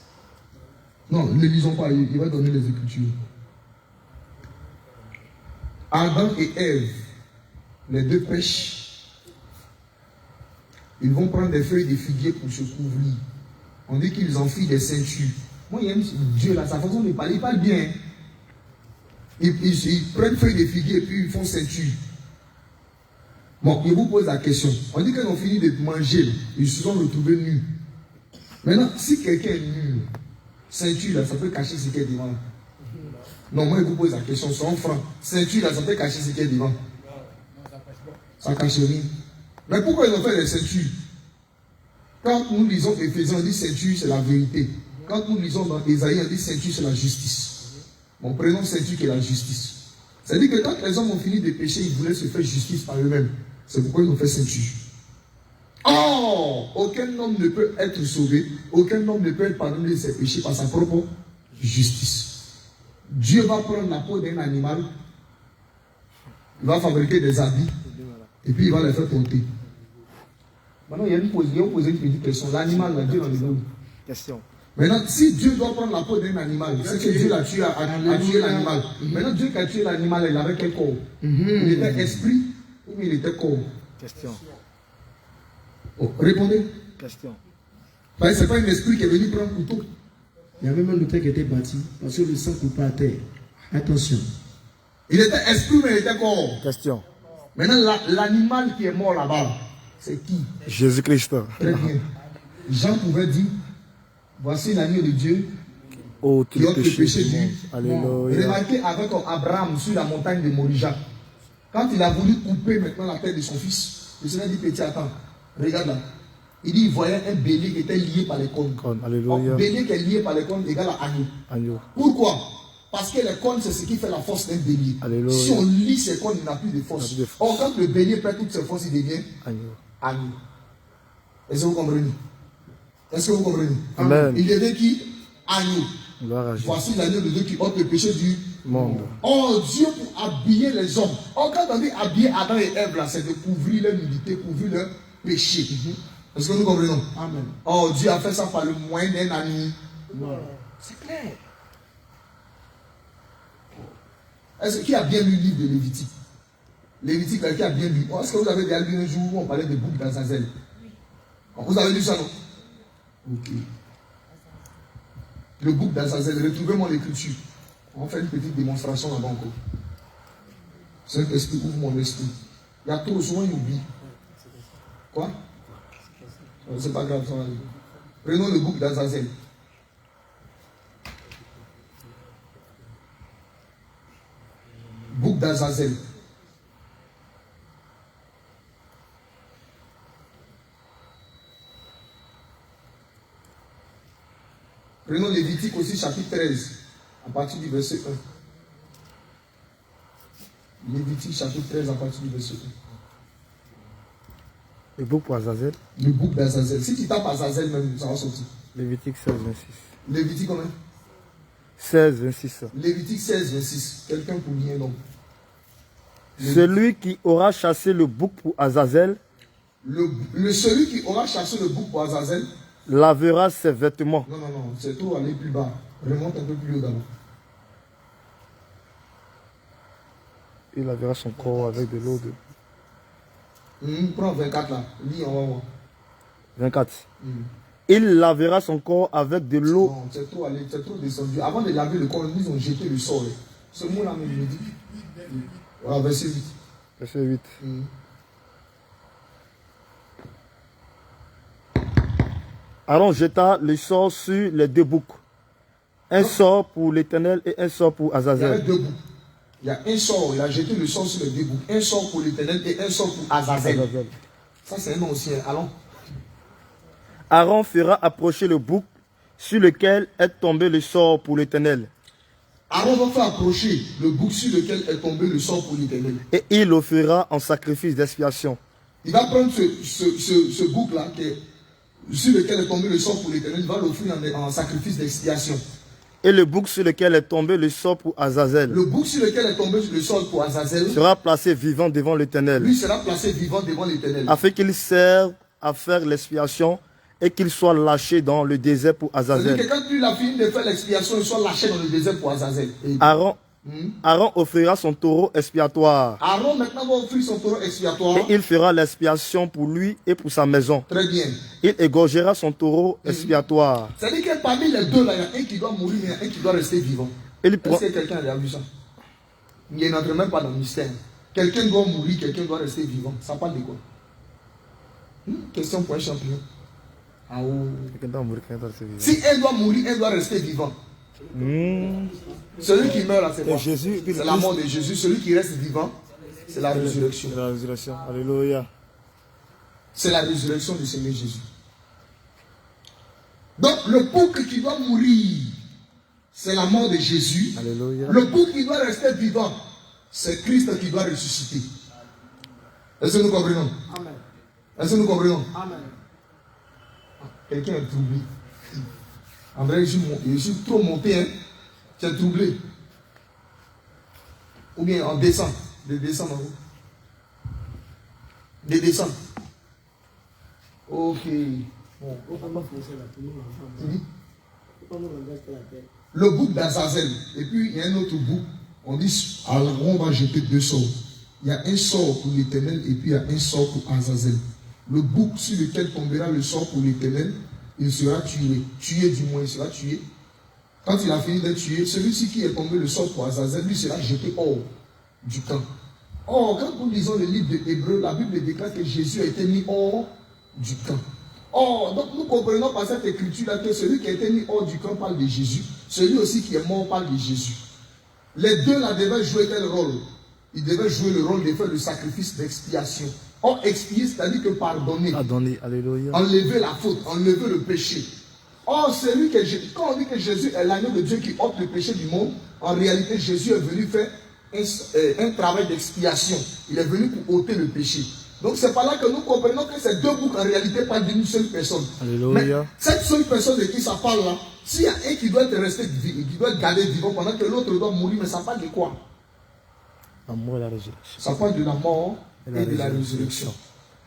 Non, ne lisons pas, il va donner les Écritures. Adam et Ève, les deux pêchent. Ils vont prendre des feuilles de figuier pour se couvrir. On dit qu'ils enfilent des ceintures. Moi, il y a Dieu là, sa façon de parler, il parle bien. Ils prennent feuilles de figuier et puis ils font ceinture. Bon, je vous pose la question. On dit qu'ils ont fini de manger, ils se sont retrouvés nus. Maintenant, si quelqu'un est nu, ceinture là, ça peut cacher ce qui est devant. Non, moi je vous pose la question, c'est un franc. Ceinture là, ça peut cacher ce qui est devant. Ça cache rien. Mais pourquoi ils ont fait les ceintures? Quand nous lisons Éphésiens, on dit ceinture, c'est la vérité. Quand nous lisons dans Ésaïe, on dit ceinture, c'est la justice. Bon, prenons ceinture qui est la justice. C'est-à-dire que quand les hommes ont fini de pécher, ils voulaient se faire justice par eux-mêmes. C'est pourquoi ils ont fait ceinture. Or, aucun homme ne peut être sauvé, aucun homme ne peut être pardonné de ses péchés par sa propre justice. Dieu va prendre la peau d'un animal, il va fabriquer des habits, et puis il va les faire porter. Maintenant, il y a posé une petite question. L'animal, là, Dieu dans le monde. Question. Maintenant, si Dieu doit prendre la peau d'un animal, c'est que Dieu l'a tué, a tué l'animal. Maintenant, Dieu qui a tué l'animal, il avait quel corps? Il était esprit ou il était corps? Question. Oh, répondez. Question. Parce que ce n'est pas un esprit qui est venu prendre un couteau. Il y avait même un hôtel qui était bâti parce que le sang coule pas à terre. Attention. Il était esprit, mais il était corps. Question. Maintenant, l'animal qui est mort là-bas, c'est qui? Jésus-Christ. Très bien. Jean pouvait dire, voici l'agneau de Dieu qui ôte le péché du monde. Alléluia. Remarquez avec Abraham sur la montagne de Morija. Quand il a voulu couper maintenant la tête de son fils, le Seigneur dit, petit, attends, regarde là. Il dit, il voyait un bélier qui était lié par les cornes. Alléluia. Un bélier qui est lié par les cornes égale à agneau. Pourquoi? Parce que les cornes, c'est ce qui fait la force d'un bélier. Alléluia. Si on lie ses cornes, il n'a plus de force. Or, quand le bélier perd toutes ses forces, il devient agneau. Est-ce que vous comprenez? Est-ce que vous comprenez? Amen. Il devient qui? Agneau. Voici l'agneau de Dieu qui ôte le péché du monde. Oh, Dieu pour habiller les hommes. Oh, quand on dit habiller Adam et Ève, là, c'est de couvrir leur nudité, couvrir leur péché. Est-ce que nous comprenons? Amen. Oh, Dieu a fait ça par le moyen d'un ami. C'est clair. Est-ce qui a bien lu le livre de Lévitique? Lévitique, qui a bien lu? Oh, est-ce que vous avez déjà lu un jour où on parlait de bouc d'Azazel? Vous avez lu ça, non? Ok. Le bouc d'Azazel, retrouvez-moi l'écriture. On fait une petite démonstration là-bas encore. Saint-Esprit, ouvre mon esprit. Il y a trop souvent, il oublie. Quoi? C'est pas grave, ça va aller. Prenons le bouc d'Azazel. Bouc d'Azazel. Prenons Lévitique aussi, chapitre 13, à partir du verset 1. Lévitique, chapitre 13, à partir du verset 1. Le bouc pour Azazel. Le bouc d'Azazel. Si tu tapes Azazel, même, ça va sortir. Lévitique 16, 26. Lévitique combien? 16, 26. Lévitique 16, 26. Quelqu'un pour lire, non? Celui qui aura chassé le bouc pour Azazel celui qui aura chassé le bouc pour Azazel lavera ses vêtements. Non, c'est trop aller plus bas. Remonte un peu plus haut d'abord. Il lavera son corps avec de l'eau de... Prends 24 là. Lis en haut. 24. Il lavera son corps avec de l'eau. Non, c'est trop descendu. Avant de laver le corps, ils ont jeté le sort. Ce mot-là me dit. Voilà, verset 8. Verset 8. Aaron jeta le sort sur les deux boucs. Un sort pour l'Éternel et un sort pour Azazel. Il y avait deux boucs. Il y a un sort, il a jeté le sort sur les deux boucs. Un sort pour l'Éternel et un sort pour Azazel. Ça, c'est un nom aussi. Allons. Aaron fera approcher le bouc sur lequel est tombé le sort pour l'Éternel. Aaron va faire approcher le bouc sur lequel est tombé le sort pour l'Éternel. Et il l'offrira en sacrifice d'expiation. Il va prendre ce bouc-là sur lequel est tombé le sort pour l'Éternel. Il va l'offrir en sacrifice d'expiation. Et le bouc sur lequel est tombé le sort pour Azazel. Le bouc sur lequel est tombé le sort pour Azazel sera placé vivant devant l'Éternel. Lui sera placé vivant devant l'Éternel. Afin qu'il serve à faire l'expiation et qu'il soit lâché dans le désert pour Azazel. C'est-à-dire que quand il a fini de faire l'expiation, il soit lâché dans le désert pour Azazel. Aaron offrira son taureau expiatoire. Aaron maintenant va offrir son taureau expiatoire. Et il fera l'expiation pour lui et pour sa maison. Très bien. Il égorgera son taureau expiatoire. C'est-à-dire que parmi les deux, là, il y a un qui doit mourir, mais il y a un qui doit rester vivant. Est-ce que quelqu'un a vu ça? Il n'entre même pas dans le mystère. Quelqu'un doit mourir, quelqu'un doit rester vivant. Ça parle de quoi? Question pour un champion. Ah, oh. Si un doit mourir, un doit rester vivant. Celui qui meurt là, c'est quoi? C'est la mort de Jésus. Celui qui reste vivant, c'est la résurrection. La résurrection. Alléluia. C'est la résurrection du Seigneur Jésus. Donc le bouc qui doit mourir, c'est la mort de Jésus. Alléluia. Le bouc qui doit rester vivant, c'est Christ qui doit ressusciter. Est-ce que nous comprenons? Amen. Est-ce que nous comprenons? Amen. Quelqu'un est troublé. André, je suis trop monté, hein. Tu es troublé. Ou bien on descend. De descendre en haut. De descendre. Ok. Bon. Le bouc d'Azazel. Et puis il y a un autre bouc. On dit, Aaron va jeter deux sorts. Il y a un sort pour l'Éternel et puis il y a un sort pour Azazel. Le bouc sur lequel tombera le sort pour l'Éternel, il sera tué. Tué du moins, il sera tué. Quand il a fini d'être tué, celui-ci qui est tombé le sort pour Azazel, lui sera jeté hors du camp. Or, quand nous lisons le livre de Hébreux, la Bible déclare que Jésus a été mis hors du camp. Or, donc nous comprenons par cette écriture-là que celui qui a été mis hors du camp parle de Jésus. Celui aussi qui est mort parle de Jésus. Les deux là devaient jouer quel rôle? Ils devaient jouer le rôle de faire le sacrifice d'expiation. Or, expier, c'est-à-dire que pardonner. Pardonner, alléluia. Enlever la faute, enlever le péché. Or, celui que quand on dit que Jésus est l'agneau de Dieu qui ôte le péché du monde, en réalité, Jésus est venu faire un travail d'expiation. Il est venu pour ôter le péché. Donc, c'est par là que nous comprenons que ces deux boucs, en réalité, parlent d'une seule personne. Alléluia. Mais cette seule personne de qui ça parle là, s'il y a un qui doit être resté, qui doit être gardé vivant pendant que l'autre doit mourir, mais ça parle de quoi? La mort et la résurrection. Ça parle de la mort et de la résurrection.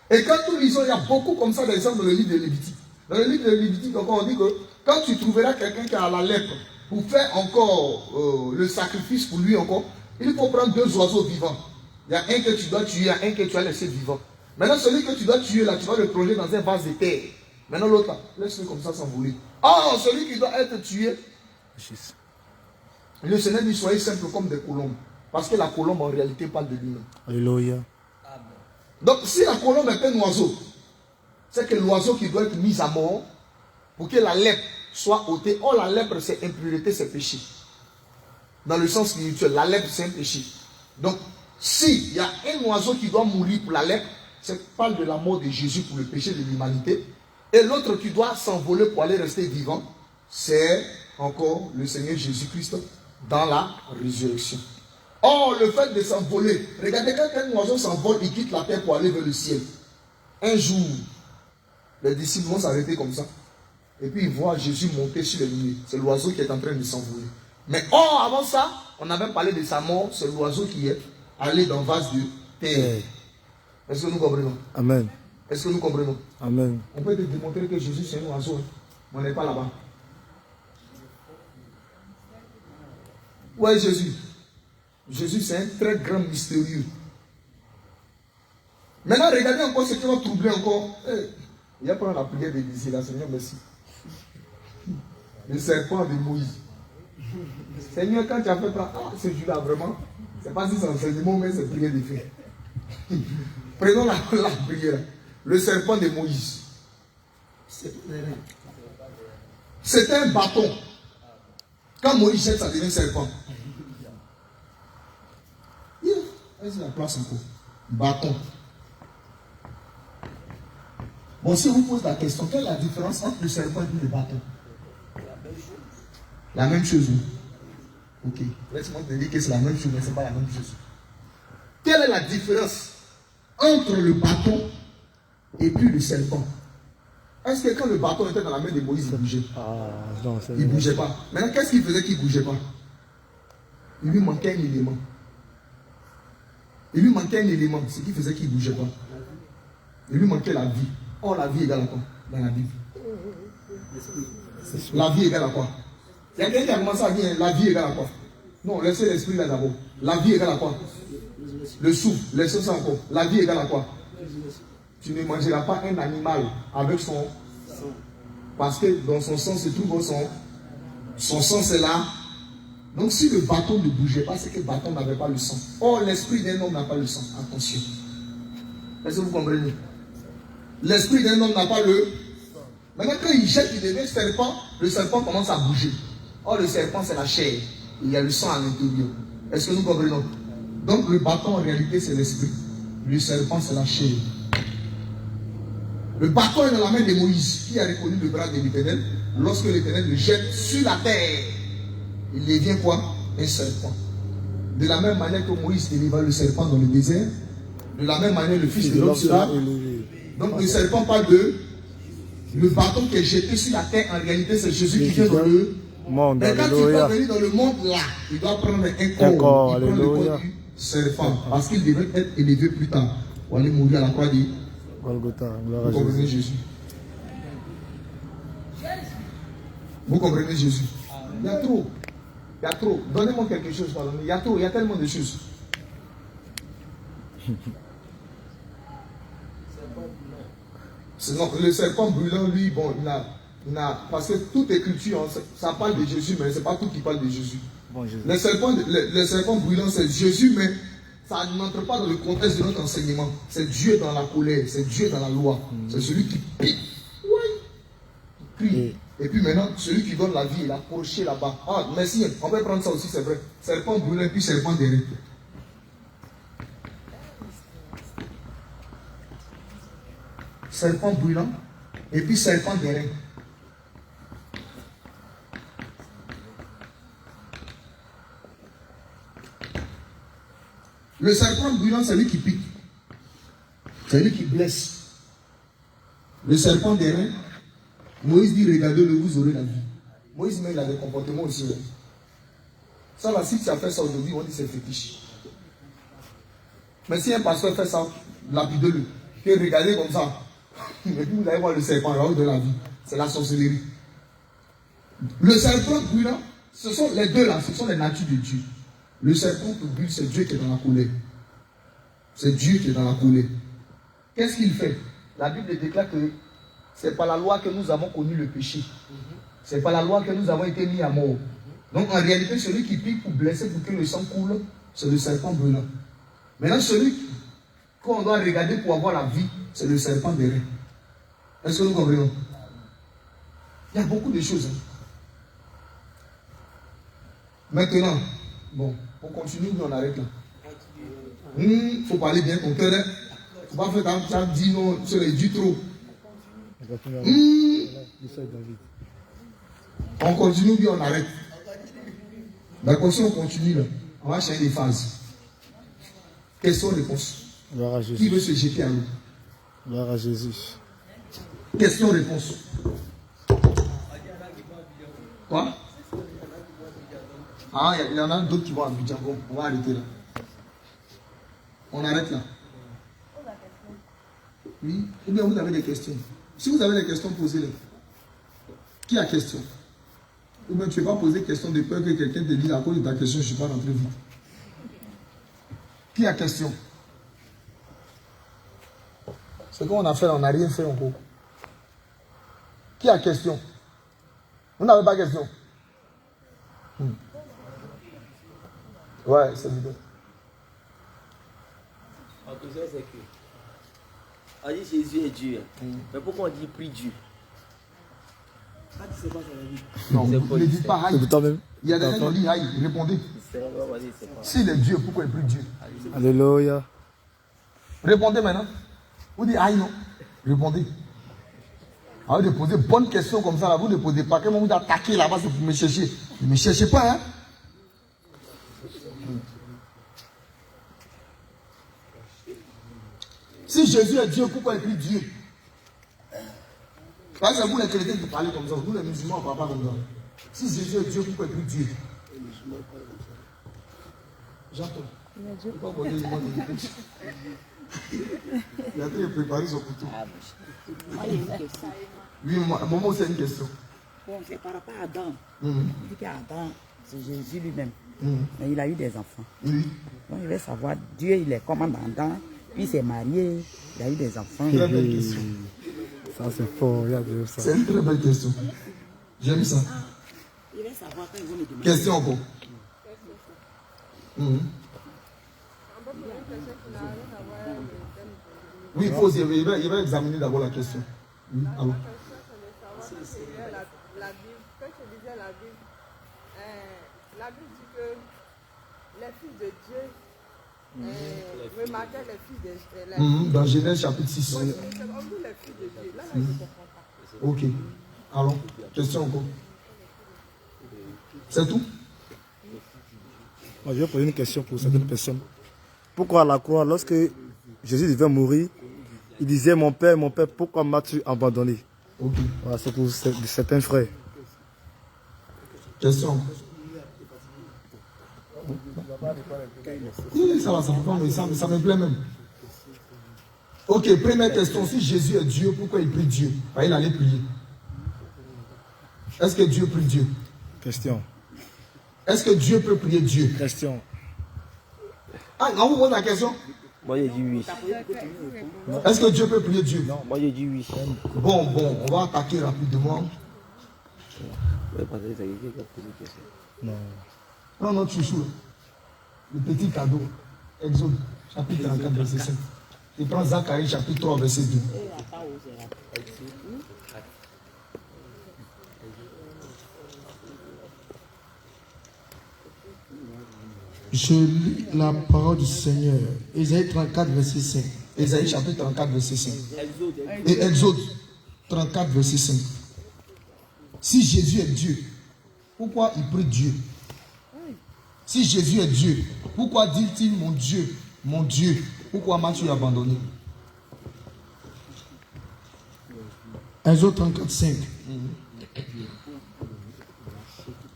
Et quand nous lisons, il y a beaucoup comme ça d'exemples dans le livre de Lévitique. Dans le livre de Lévitique, on dit que quand tu trouveras quelqu'un qui a la lèpre, pour faire encore le sacrifice pour lui encore, il faut prendre deux oiseaux vivants. Il y a un que tu dois tuer, il y a un que tu as laissé vivant. Maintenant, celui que tu dois tuer là, tu vas le plonger dans un vase de terre. Maintenant, l'autre là, laisse-le comme ça s'envoler. Oh, celui qui doit être tué, le Seigneur dit soyez simple comme des colombes. Parce que la colombe en réalité parle de lui-même. Alléluia. Donc, si la colombe est un oiseau, c'est que l'oiseau qui doit être mis à mort pour que la lèpre soit ôtée. Or, la lèpre, c'est impureté, c'est péché. Dans le sens spirituel, la lèpre, c'est un péché. Donc, s'il y a un oiseau qui doit mourir pour la lèpre, ça parle de la mort de Jésus pour le péché de l'humanité. Et l'autre qui doit s'envoler pour aller rester vivant, c'est encore le Seigneur Jésus-Christ dans la résurrection. Or, le fait de s'envoler, regardez quand un oiseau s'envole, il quitte la terre pour aller vers le ciel. Un jour, les disciples vont s'arrêter comme ça. Et puis ils voient Jésus monter sur les nuées. C'est l'oiseau qui est en train de s'envoler. Mais or, avant ça, on avait parlé de sa mort, c'est l'oiseau qui est allé dans le vase de terre. Est-ce que nous comprenons? Amen. Est-ce que nous comprenons? Amen. On peut te démontrer que Jésus c'est un oiseau, hein, mais on n'est pas là-bas. Où est Jésus? Jésus c'est un très grand mystérieux. Maintenant, regardez encore ce qui va troubler encore. Il y a pas la prière d'Élisée, là, Seigneur, merci. Le serpent de Moïse. Seigneur, quand tu as fait ça, ce jour-là, vraiment, c'est pas si c'est enseignement, mais c'est prière de fait. Prenons la prière. Le serpent de Moïse. C'était un bâton. Quand Moïse jette, ça devient un serpent. Est-ce la place encore? Bâton. Bon, si on vous pose la question, quelle est la différence entre le serpent et le bâton? La même chose. Ok. Laisse-moi te dire que c'est la même chose, mais ce n'est pas la même chose. Quelle est la différence entre le bâton et puis le serpent? Est-ce que quand le bâton était dans la main de Moïse, il bougeait? Non, il ne bougeait pas. Maintenant, qu'est-ce qu'il faisait qu'il ne bougeait pas? Il lui manquait un élément. Il lui manquait un élément, ce qui faisait qu'il ne bougeait pas. Il lui manquait la vie. Or, la vie égale à quoi dans la Bible? La vie égale à quoi? Il y a quelqu'un qui a commencé à dire la vie égale à quoi? Non, laissez l'esprit là d'abord. La vie égale à quoi? Le souffle, laissez ça encore. La vie égale à quoi? Tu ne mangeras pas un animal avec son sang. Parce que dans son sang se trouve son sang, c'est là. Donc si le bâton ne bougeait pas, c'est que le bâton n'avait pas le sang. Or, l'esprit d'un homme n'a pas le sang. Attention. Est-ce que vous comprenez? L'esprit d'un homme n'a pas le... Maintenant, quand il jette, il devient serpent, le serpent commence à bouger. Or, le serpent, c'est la chair. Il y a le sang à l'intérieur. Est-ce que nous comprenons? Donc, le bâton, en réalité, c'est l'esprit. Le serpent, c'est la chair. Le bâton est dans la main de Moïse, qui a reconnu le bras de l'Éternel. Lorsque l'Éternel le jette sur la terre, il devient quoi? Un serpent. De la même manière que Moïse délivra le serpent dans le désert, de la même manière, le Fils de l'homme sera... Donc, le serpent parle de... Le bâton qui est jeté sur la terre, en réalité, c'est Jésus qui vient dans le monde. Mais quand il va venir dans le monde là, il doit prendre un corps. Il prend le corps du serpent. Parce qu'il devait être élevé plus tard. Pour aller mourir à la croix de Golgotha. Vous comprenez Jésus? Vous comprenez Jésus? Il y a trop. Il y a trop. Donnez-moi quelque chose, pardon. Il y a trop. Il y a tellement de choses. Sinon, le serpent brûlant, lui, bon, il a parce que toute écriture, ça parle de Jésus, mais ce n'est pas tout qui parle de Jésus. Bon, le serpent brûlant, c'est Jésus, mais ça n'entre pas dans le contexte de notre enseignement. C'est Dieu dans la colère, c'est Dieu dans la loi. C'est celui qui pique, qui crie. Et puis maintenant, celui qui donne la vie, il a accroché là-bas. Ah, merci, on peut prendre ça aussi, c'est vrai. Serpent brûlant, puis serpent d'airain. Serpent brûlant, et puis serpent d'airain. Le serpent brûlant, c'est lui qui pique. C'est lui qui blesse. Le serpent d'airain, Moïse dit, regardez-le, vous aurez la vie. Moïse, mais il a des comportements aussi. Ça, là, si tu as fait ça aujourd'hui, on dit c'est fétiche. Mais si un pasteur fait ça, lapidez-le. Et regardez comme ça. Et puis vous allez voir le serpent là-haut de la vie. C'est la sorcellerie. Le serpent brûlant, ce sont les deux là, ce sont les natures de Dieu. Le serpent qui brûle, c'est Dieu qui est dans la colère. C'est Dieu qui est dans la colère. Qu'est-ce qu'il fait? La Bible déclare que c'est par la loi que nous avons connu le péché. C'est par la loi que nous avons été mis à mort. Donc en réalité, celui qui pique pour blesser, pour que le sang coule, c'est le serpent brûlant. Maintenant, celui qu'on doit regarder pour avoir la vie, c'est le serpent d'airain. Est-ce que nous comprenons? Il y a beaucoup de choses. Maintenant, bon, on continue ou on arrête là? Il faut parler bien ton cœur. Il ne faut pas faire comme ça, dire non, c'est les du trop. On continue ou bien on arrête? D'accord, si on continue là, on va changer des phases. Question-réponse. Qui veut se jeter à l'eau? Gloire à Jésus. Question-réponse. Quoi? Ah, il y en a d'autres qui vont à Abidjan. Bon, on va arrêter là. On arrête là. Oui. Ou bien vous avez des questions. Si vous avez des questions, posez-les. Qui a question? Ou bien tu ne vas pas poser des questions de peur que quelqu'un te dise à cause de ta question, je ne suis pas rentré vite. Qui a question? Ce qu'on a fait, on n'a rien fait encore. Qui a question? Vous n'avez pas question? Ouais, c'est évident. La question c'est que, on dit Jésus est Dieu, mais pourquoi on dit prie Dieu? Non, ne dites pas aïe. Il y a des gens qui disent aïe, répondez. S'il est Dieu, pourquoi il prie Dieu? Alléluia. Répondez maintenant. Vous dites aïe, non? Répondez. Alors de poser bonne question comme ça, là, vous ne posez pas. Quand vous attaquez là-bas, c'est pour me chercher. Ne me cherchez pas, hein? Si Jésus est Dieu, pourquoi il prie Dieu? Parce que vous les chrétiens qui parlez comme ça, vous les musulmans ne parlez pas comme ça. Si Jésus est Dieu, pourquoi il prie Dieu? J'entends. Il a été préparé son couteau. Moi, il y a une question. Oui, maman, c'est une question. Bon, c'est par rapport à Adam. Il dit qu'Adam, c'est Jésus lui-même. Mais il a eu des enfants. Oui. Donc, il veut savoir, Dieu, il est comme Adam, puis il s'est marié, il a eu des enfants. Très belle question. Ça, c'est fort. Regardez ça. C'est une très belle question. J'aime ça. Il veut savoir quand ils vont me demander. Question encore. Oui, il faut aussi, il va examiner d'abord la question. Alors. La Bible, quand je lisais la Bible dit que les fils de Dieu remarquaient les fils de Dans Genèse chapitre 6. c'est comme nous les fils de Dieu. Là, je ne comprends pas. Ok. Alors, question encore. C'est tout? Moi, je vais poser une question pour certaines personnes. Pourquoi à la croix, lorsque Jésus devait mourir, il disait, mon père, pourquoi m'as-tu abandonné? Ok. Voilà, c'est pour certains frères. Question. Oui, ça va, ça me plaît même. Ok, première question. Si Jésus est Dieu, pourquoi il prie Dieu? Il allait prier. Est-ce que Dieu prie Dieu? Question. Est-ce que Dieu peut prier Dieu? Question. Ah, on vous pose la question? Moi j'ai dit oui. Est-ce que Dieu peut prier Dieu? Non, moi j'ai dit oui. Bon, on va attaquer rapidement. Ouais, parce que c'est quelqu'un qui a posé une question. Non, non, chouchou. Le petit cadeau. Exode, chapitre 34, verset 5. Il prend Zacharie, chapitre 3, verset 2. Je lis la parole du Seigneur. Ésaïe 34, verset 5. Ésaïe chapitre 34, verset 5. Et Exode 34, verset 5. Si Jésus est Dieu, pourquoi il prie Dieu? Si Jésus est Dieu, pourquoi dit-il mon Dieu, pourquoi m'as-tu abandonné? Exode 34, 5.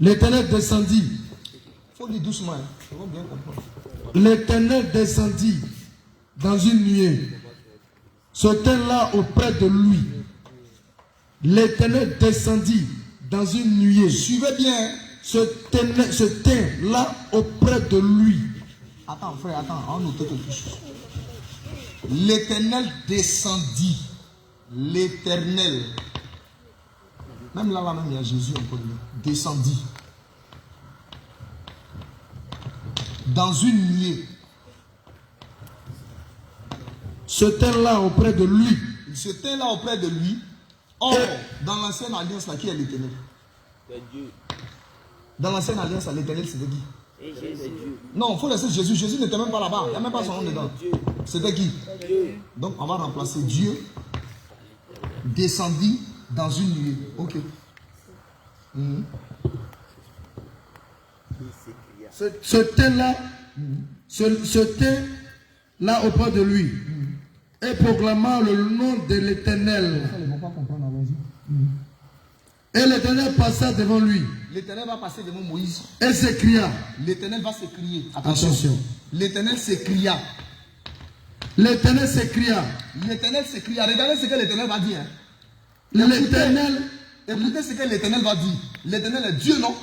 L'Éternel descendit. Il faut lire doucement, hein. Ça va bien comprendre. L'Éternel descendit dans une nuée, se tint là auprès de lui. L'Éternel descendit dans une nuée. Suivez bien. Se tint là auprès de lui. Attends, frère, attends, on note quelque chose. L'Éternel descendit. L'Éternel. Même là, même, il y a Jésus encore. Descendit. Dans une nuée. Se tint là auprès de lui. Il se tint là auprès de lui. Or, dans l'ancienne alliance, là, qui est l'Éternel? Dans l'ancienne alliance, l'Éternel, c'était qui? Et Jésus. Non, il faut laisser Jésus. Jésus n'était même pas là-bas. Il n'y a même pas son nom dedans. C'était qui? Donc, on va remplacer Dieu. Descendit dans une nuée. Ok. Se tint là auprès de lui. Et proclama le nom de l'Éternel. Ils ne vont pas comprendre, allons-y. Et l'Éternel passa devant lui. L'Éternel va passer devant Moïse. Et s'écria. L'Éternel va s'écrier. Attention. L'Éternel s'écria. L'Éternel s'écria. L'Éternel s'écria. Regardez ce que l'Éternel va dire. Hein. L'Éternel. Écoutez ce que l'Éternel va dire. L'Éternel est Dieu, non?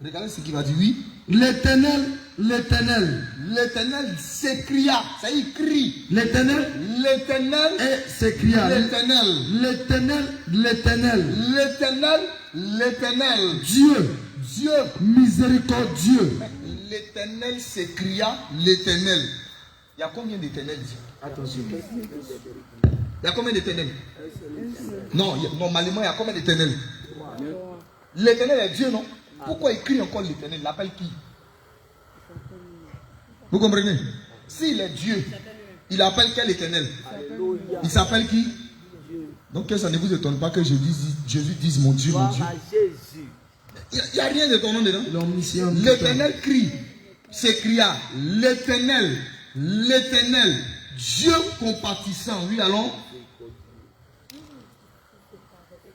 Regardez ce qu'il va dire. Oui. L'Éternel s'écria. Ça y crie. L'Éternel s'écria. L'Éternel. Dieu miséricordieux. L'Éternel s'écria. L'Éternel. Il y a combien d'éternels? Attention. Il y a combien d'éternels? Non, normalement, il y a combien d'éternels? L'Éternel est Dieu, non? Pourquoi il crie encore l'Éternel? Il l'appelle qui? Vous comprenez? S'il est Dieu, il appelle quel Éternel? Il s'appelle qui? Donc que ça ne vous étonne pas que Jésus dise mon Dieu, mon Dieu. Il n'y a rien d'étonnant dedans. L'Éternel crie, s'écria, l'Éternel, Dieu compatissant. Oui, allons.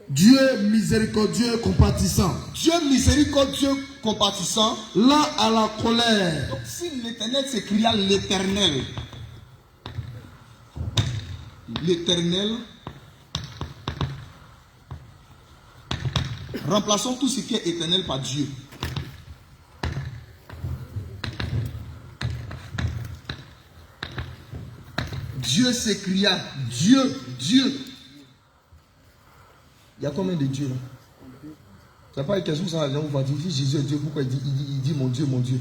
Dieu miséricordieux, compatissant. Dieu miséricordieux, compatissant. Là à la colère. Donc si l'Éternel s'écria l'Éternel. L'Éternel. Remplaçons tout ce qui est éternel par Dieu. Dieu s'écria. Dieu. Il y a combien de dieux là? C'est pas une question ça, les gens vont dire si Jésus est Dieu, pourquoi il dit mon Dieu, mon Dieu?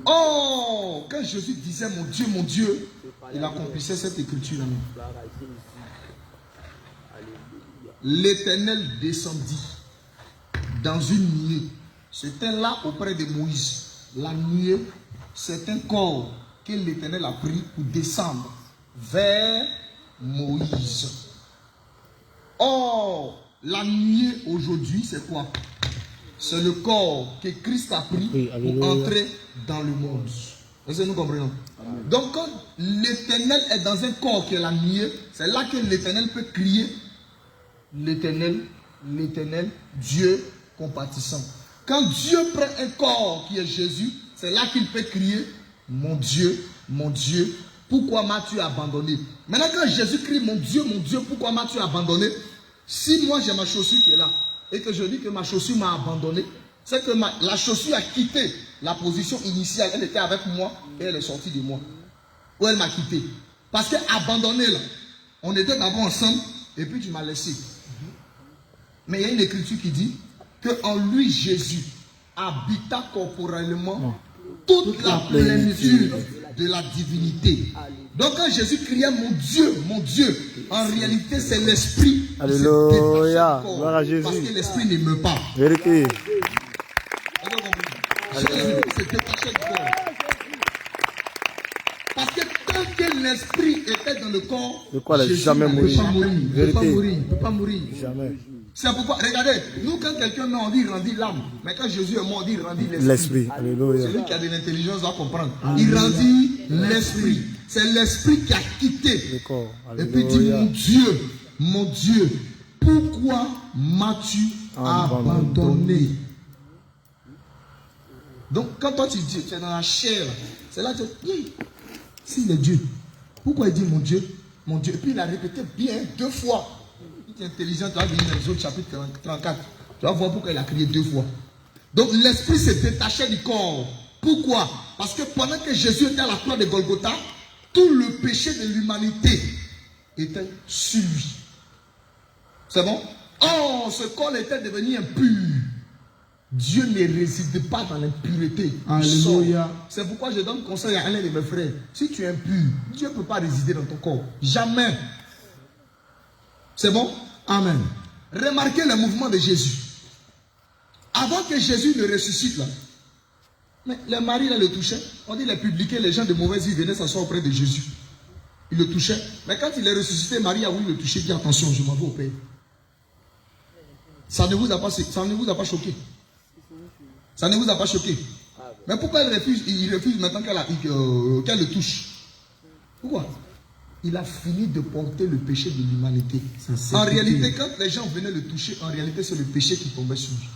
Oh, quand Jésus disait mon Dieu, il accomplissait cette écriture là. L'Éternel descendit dans une nuée. C'était là auprès de Moïse. La nuée, c'est un corps que l'Éternel a pris pour descendre vers Moïse. Or, la nuée aujourd'hui, c'est quoi? C'est le corps que Christ a pris pour entrer dans le monde. Est-ce que nous comprenons? Donc, quand l'Éternel est dans un corps qui est la nuée, c'est là que l'Éternel peut crier l'Éternel, Dieu compatissant. Quand Dieu prend un corps qui est Jésus, c'est là qu'il peut crier mon Dieu, pourquoi m'as-tu abandonné? Maintenant, quand Jésus crie mon Dieu, pourquoi m'as-tu abandonné? Si moi j'ai ma chaussure qui est là et que je dis que ma chaussure m'a abandonné, c'est que la chaussure a quitté la position initiale. Elle était avec moi et elle est sortie de moi. Ou elle m'a quitté. Parce qu'abandonné là, on était d'abord ensemble et puis tu m'as laissé. Mais il y a une écriture qui dit qu'en lui Jésus habita corporellement toute la plénitude de la divinité. Donc quand Jésus criait mon Dieu, en réalité c'est l'esprit. Alléluia, gloire à Jésus. Parce que l'esprit ne meurt pas. Vérité. Jésus s'est détaché du corps. Parce que tant que l'esprit était dans le corps, le corps n'a jamais mouru. Il ne peut pas mourir. Jamais. C'est pourquoi, regardez, nous quand quelqu'un meurt, on dit rendit l'âme. Mais quand Jésus est mort, on dit rendit l'esprit. L'esprit, alléluia. Celui qui a de l'intelligence doit comprendre. Il rendit l'esprit. C'est l'esprit qui a quitté. Le corps, et puis il dit mon Dieu, pourquoi m'as-tu abandonné? Donc quand toi tu dis, tu es dans la chair, c'est là que tu dis, s'il est Dieu, pourquoi il dit mon Dieu? Et puis il a répété bien 2 fois. Il est intelligent, tu vas venir dans les autres chapitres 34. Tu vas voir pourquoi il a crié 2 fois. Donc l'esprit s'est détaché du corps. Pourquoi? Parce que pendant que Jésus était à la croix de Golgotha, tout le péché de l'humanité était sur lui. C'est bon? Oh, ce corps était devenu impur. Dieu ne réside pas dans l'impureté. Alléluia. C'est pourquoi je donne conseil à l'un de mes frères. Si tu es impur, Dieu ne peut pas résider dans ton corps. Jamais. C'est bon? Amen. Remarquez le mouvement de Jésus. Avant que Jésus ne ressuscite là, mais les maris là le touchaient. On dit les publicains, les gens de mauvaise vie venaient s'asseoir auprès de Jésus. Ils le touchaient. Mais quand il est ressuscité, Marie a voulu le toucher. Il dit attention, je m'en vais au Père. Ça ne vous a pas choqué. Ça ne vous a pas choqué. Mais pourquoi il refuse maintenant qu'elle le touche? Pourquoi? Il a fini de porter le péché de l'humanité. En réalité, quand les gens venaient le toucher, en réalité, c'est le péché qui tombait sur lui.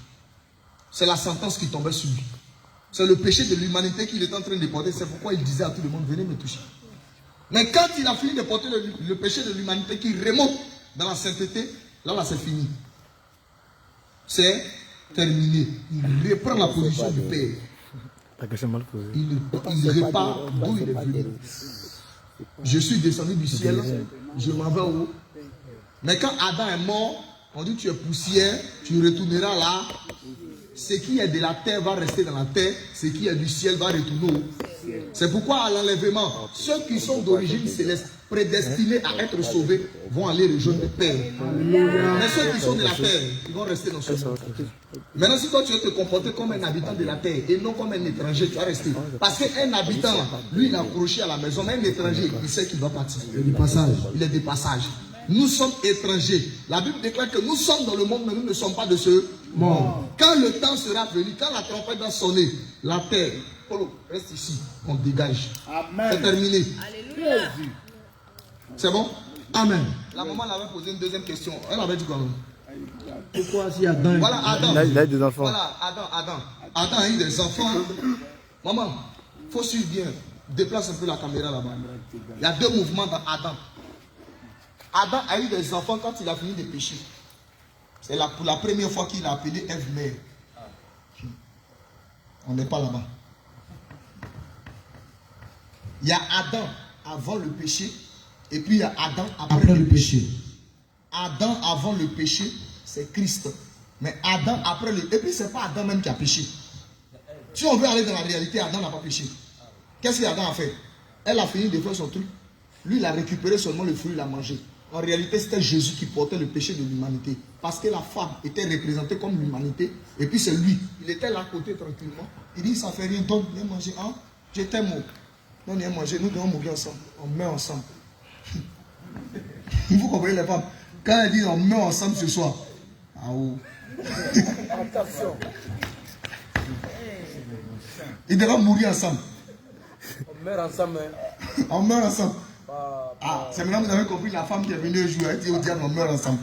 C'est la sentence qui tombait sur lui. C'est le péché de l'humanité qu'il est en train de porter. C'est pourquoi il disait à tout le monde, venez me toucher. Mais quand il a fini de porter le péché de l'humanité qui remonte dans la sainteté, là c'est fini. C'est terminé. Il reprend la position du Père. Il repart d'où il est venu. Je suis descendu du ciel, je m'en vais au haut. Mais quand Adam est mort, on dit tu es poussière, tu retourneras là. Ce qui est de la terre va rester dans la terre, ce qui est du ciel va retourner au haut. C'est pourquoi à l'enlèvement, ceux qui sont d'origine céleste, prédestinés à être sauvés, vont aller rejoindre le Père. Mais ceux qui sont de la terre, ils vont rester dans ce monde. Maintenant, si toi tu veux te comporter comme un habitant de la terre et non comme un étranger, tu vas rester. Parce qu'un habitant, lui, il est accroché à la maison, mais un étranger, il sait qu'il va partir. Il est du passage. Il est des passages. Nous sommes étrangers. La Bible déclare que nous sommes dans le monde, mais nous ne sommes pas de ce monde. Quand le temps sera venu, quand la trompette va sonner, la terre, Polo, reste ici, on dégage. C'est terminé. Alléluia. C'est bon? Amen. La maman avait posé une deuxième question. Elle avait dit quoi? Pourquoi si Adam... Voilà Adam. Il a eu des enfants. Voilà Adam. Adam a eu des enfants. Maman, il faut suivre bien. Déplace un peu la caméra là-bas. Il y a deux mouvements dans Adam. Adam a eu des enfants quand il a fini de pécher. C'est pour la première fois qu'il a appelé Ève mère. On n'est pas là-bas. Il y a Adam avant le péché. Et puis il y a Adam après le péché. Adam avant le péché, c'est Christ. Mais Adam après le... Et puis c'est pas Adam même qui a péché. Si on veut aller dans la réalité, Adam n'a pas péché. Qu'est-ce qu'Adam a fait? Elle a fini de faire son truc. Lui, il a récupéré seulement le fruit, il a mangé. En réalité, c'était Jésus qui portait le péché de l'humanité. Parce que la femme était représentée comme l'humanité. Et puis c'est lui. Il était là à côté tranquillement. Il dit, ça fait rien, donc viens manger. Hein? Je t'aime. Non, viens manger. Nous devons mourir ensemble. On meurt ensemble. Vous comprenez les femmes? Quand elle dit on meurt ensemble ce soir. Ah oh. Attention. Ils devront mourir ensemble. On meurt ensemble. On meurt ensemble. Ah, c'est maintenant que vous avez compris la femme qui est venue jouer. Elle dit au diable on meurt ensemble.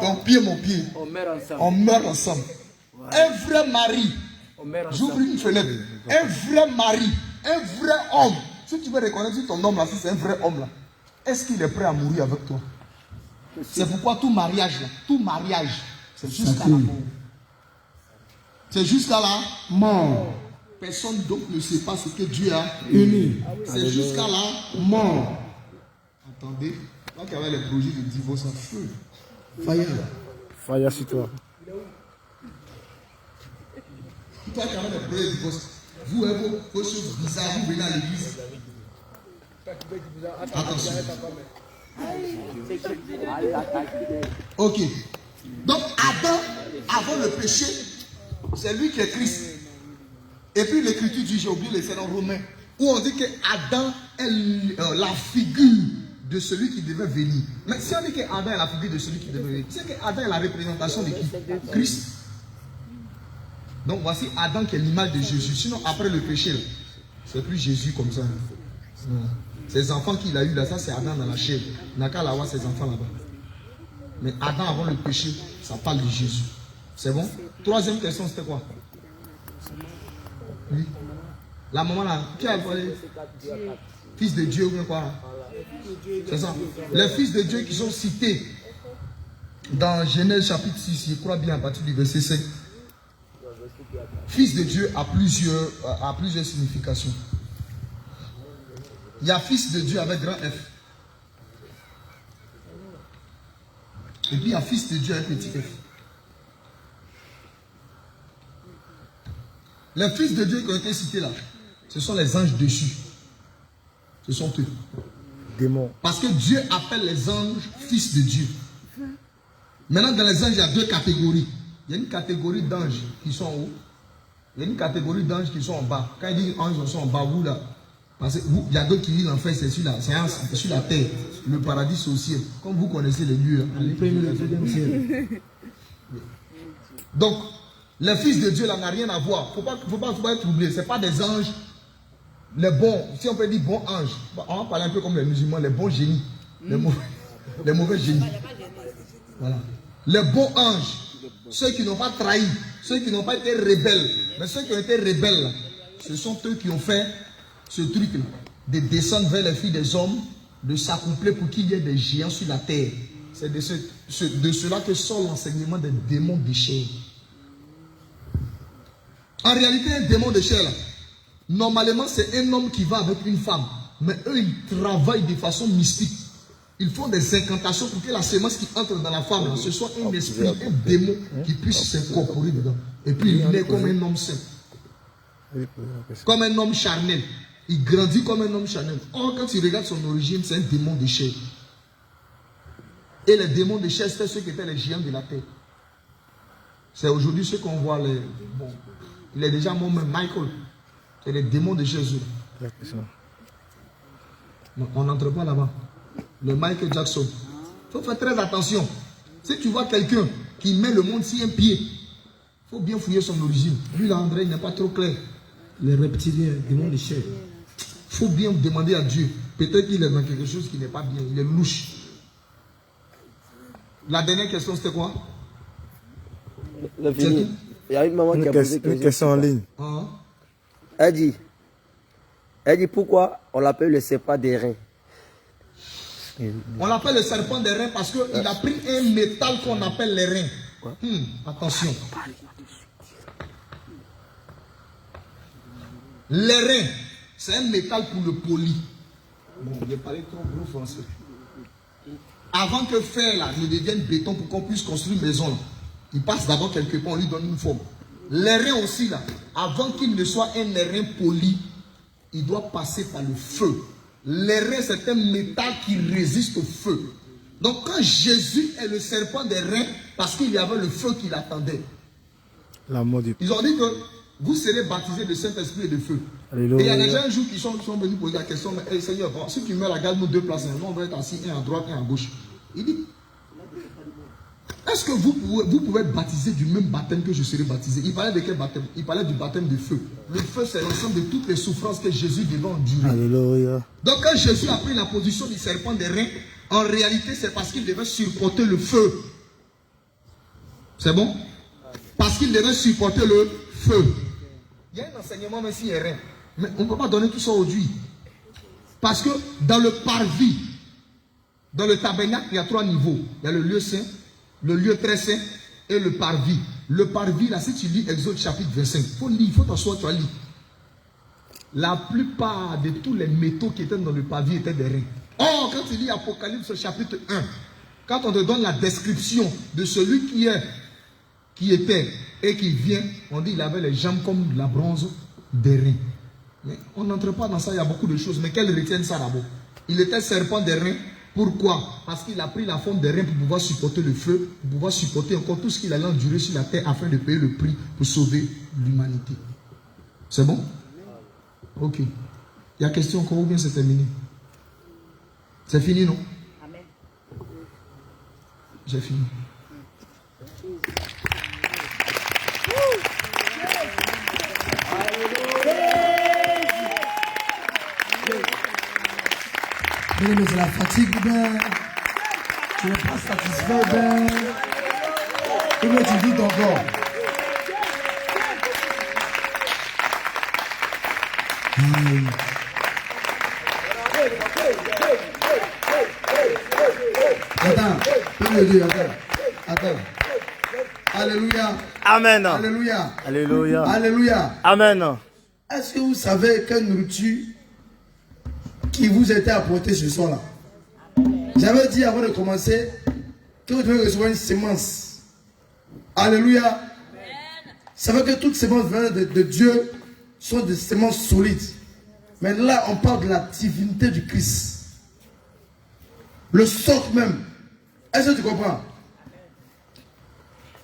Ton pied, mon pied. On meurt ensemble. On meurt ensemble. Un vrai mari. J'ouvre une fenêtre. Un vrai mari. Un vrai homme. Si tu veux reconnaître si ton homme là, si c'est un vrai homme là, est-ce qu'il est prêt à mourir avec toi? C'est pourquoi tout mariage, c'est jusqu'à la mort. C'est jusqu'à la mort. Personne donc ne sait pas ce que Dieu a uni. C'est jusqu'à la mort. Attendez, toi qui avais les projets de divorce en feu. Fire sur toi. Toi qui avais les projets de divorce, vous avez vos choses bizarres, vous venez à l'église. Attention. Ok. Donc Adam, avant le péché, c'est lui qui est Christ. Et puis l'écriture dit, j'ai oublié, c'est dans Romains, où on dit que Adam est la figure de celui qui devait venir. Mais si on dit que Adam est la figure de celui qui devait venir, c'est que Adam est la représentation de qui? Christ. Donc voici Adam qui est l'image de Jésus. Sinon après le péché, c'est plus Jésus comme ça. Non. Ses enfants qu'il a eu là, ça c'est Adam dans la chair. Il n'a qu'à avoir ses enfants là-bas. Mais Adam avant le péché, ça parle de Jésus. C'est bon? Troisième question, c'était quoi? Oui. La maman là, qui a parlé? Fils de Dieu ou bien quoi? C'est ça. Les fils de Dieu qui sont cités dans Genèse chapitre 6, je crois bien à partir du verset 5. Fils de Dieu a plusieurs significations. Il y a fils de Dieu avec grand F. Et puis il y a fils de Dieu avec petit F. Les fils de Dieu qui ont été cités là, ce sont les anges dessus. Ce sont eux. Démons. Parce que Dieu appelle les anges fils de Dieu. Maintenant, dans les anges, il y a deux catégories. Il y a une catégorie d'anges qui sont en haut. Il y a une catégorie d'anges qui sont en bas. Quand il dit anges, ils sont en bas, vous là. Parce que il y a d'autres qui disent l'enfer, c'est sur la terre. Le paradis, c'est au ciel. Comme vous connaissez les lieux. Donc, les fils de Dieu là n'a rien à voir. Il ne faut pas être troublé. Ce n'est pas des anges. Les bons, si on peut dire bons anges, on va parler un peu comme les musulmans, les bons génies. Les mauvais génies. Voilà. Les bons anges, ceux qui n'ont pas trahi, ceux qui n'ont pas été rebelles. Mais ceux qui ont été rebelles, ce sont eux qui ont fait ce truc-là, de descendre vers les filles des hommes, de s'accoupler pour qu'il y ait des géants sur la terre. C'est de cela que sort l'enseignement des démons de chair. En réalité, un démon de chair, là, normalement, c'est un homme qui va avec une femme. Mais eux, ils travaillent de façon mystique. Ils font des incantations pour que la sémence qui entre dans la femme, là, ce soit un esprit, un démon qui puisse s'incorporer dedans. Et puis il naît comme un homme saint. Comme un homme charnel. Il grandit comme un homme charnel. Or, quand tu regardes son origine, c'est un démon de chair. Et les démons de chair, c'était ceux qui étaient les géants de la terre. C'est aujourd'hui ceux qu'on voit. Bon, il est déjà mort, même Michael. C'est les démons de Jésus. On n'entre pas là-bas. Le Michael Jackson. Il faut faire très attention. Si tu vois quelqu'un qui met le monde sur un pied, il faut bien fouiller son origine. Lui, là, André, il n'est pas trop clair. Les reptiliens, les démons de chair. Il faut bien demander à Dieu. Peut-être qu'il est dans quelque chose qui n'est pas bien. Il est louche. La dernière question, c'était quoi? Il y a une maman qui a posé une question en ligne. Elle dit pourquoi on l'appelle le serpent des reins. On l'appelle le serpent des reins parce qu'il a pris un métal qu'on appelle les reins. Attention. Les reins, c'est un métal pour le poli. Bon, j'ai parlé trop gros français. Avant que fer là ne devienne béton pour qu'on puisse construire une maison, là, il passe d'abord quelque part, on lui donne une forme. Les reins aussi là, avant qu'il ne soit un rein poli, il doit passer par le feu. Les reins, c'est un métal qui résiste au feu. Donc quand Jésus est le serpent des reins, parce qu'il y avait le feu qui l'attendait. Ils ont dit que vous serez baptisés de Saint-Esprit et de feu. Alléluia. Et il y a des gens un jour qui sont venus poser la question, mais hey, Seigneur, bon, si tu meurs, regarde-nous deux places, nous on va être assis, un à droite, un à gauche. Il dit, est-ce que vous pouvez être baptisé du même baptême que je serai baptisé? Il parlait de quel baptême? Il parlait du baptême de feu. Le feu, c'est l'ensemble de toutes les souffrances que Jésus devait endurer. Alléluia. Donc quand Jésus a pris la position du serpent des reins, en réalité, c'est parce qu'il devait supporter le feu. C'est bon? Parce qu'il devait supporter le feu. Il y a un enseignement, mais s'il y a rien. Mais on ne peut pas donner tout ça aujourd'hui. Parce que dans le parvis, dans le tabernacle, il y a 3 niveaux. Il y a le lieu saint, le lieu très saint et le parvis. Le parvis, là, si tu lis Exode chapitre 25, il faut lire, il faut t'asseoir, tu vas lire. La plupart de tous les métaux qui étaient dans le parvis étaient des reins. Or, quand tu lis Apocalypse chapitre 1, quand on te donne la description de celui qui était et qui vient, on dit qu'il avait les jambes comme de la bronze, des reins. Mais on n'entre pas dans ça, il y a beaucoup de choses. Mais qu'elle retienne ça d'abord. Il était serpent des reins. Pourquoi? Parce qu'il a pris la forme des reins pour pouvoir supporter le feu, pour pouvoir supporter encore tout ce qu'il allait endurer sur la terre afin de payer le prix pour sauver l'humanité. C'est bon? Ok. Il y a question encore ou bien c'est terminé? C'est fini, non? Amen. J'ai fini. Mais c'est la fatigue, ben. Tu n'es pas satisfait, ben. Ou bien tu vis encore. Attends. Alléluia. Amen. Alléluia. Alléluia. Alléluia. Amen. Est-ce que vous savez quelle nourriture qui vous était apportée ce soir-là? J'avais dit avant de commencer que vous devez recevoir une sémence. Alléluia. Vous savez que toutes sémences venant de Dieu sont des sémences solides. Mais là, on parle de la divinité du Christ. Le socle même. Est-ce que tu comprends?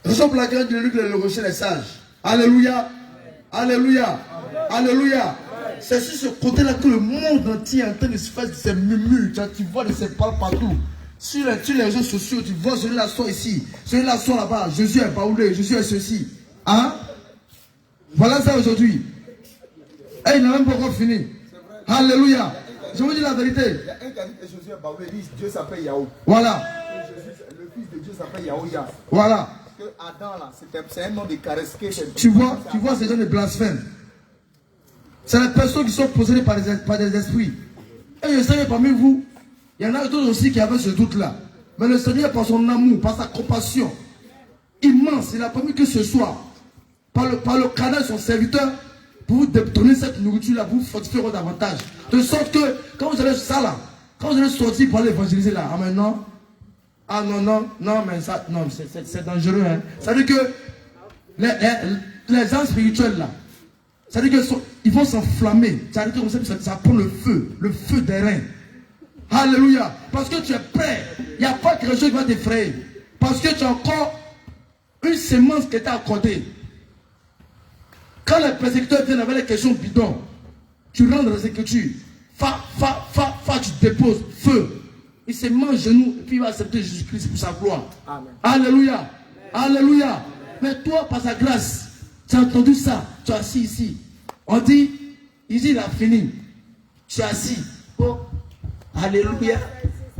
Raison pour laquelle Dieu dit que le rocher est sage. Alléluia. Alléluia. Alléluia. C'est sur ce côté-là que le monde entier est en train de se faire de ces murmures. Tu vois de ces paroles partout. Sur les réseaux sociaux, tu vois celui-là soit ici, celui-là soit là-bas. Jésus est baoulé, Jésus est ceci. Hein? Voilà ça aujourd'hui. Et il n'a même pas encore fini. Alléluia. Je vous dis la vérité. Il y a un qui a dit que Jésus est baoulé, il dit Dieu s'appelle Yahou. Voilà. Le fils de Dieu s'appelle Yahuya. Voilà. Parce que Adam là, c'est un nom de caresse. Tu vois ces gens de blasphème. C'est les personnes qui sont possédées par des esprits. Et je sais que parmi vous, il y en a d'autres aussi qui avaient ce doute-là. Mais le Seigneur, par son amour, par sa compassion immense, il a permis que ce soit par le canal de son serviteur pour vous donner cette nourriture-là, pour vous fortifier votre avantage. De sorte que quand vous allez ça là, quand vous allez sortir pour aller évangéliser là, ah mais non, ah non, mais ça, non, c'est dangereux. Hein. Ça veut dire que les gens spirituels là, ça veut dire qu'ils vont s'enflammer. Ça veut dire que ça prend le feu des reins. Alléluia. Parce que tu es prêt. Il n'y a pas quelque chose qui va t'effrayer. Parce que tu as encore une semence qui t'a accordée. Quand les persécuteurs viennent avec les questions bidons, tu rentres dans les Écritures. Tu déposes feu. Il se met en genoux et puis il va accepter Jésus-Christ pour sa gloire. Amen. Alléluia. Amen. Alléluia. Mais toi, par sa grâce, tu as entendu ça. Tu es assis ici. On dit, ici il a fini. Tu es assis. Oh. Alléluia.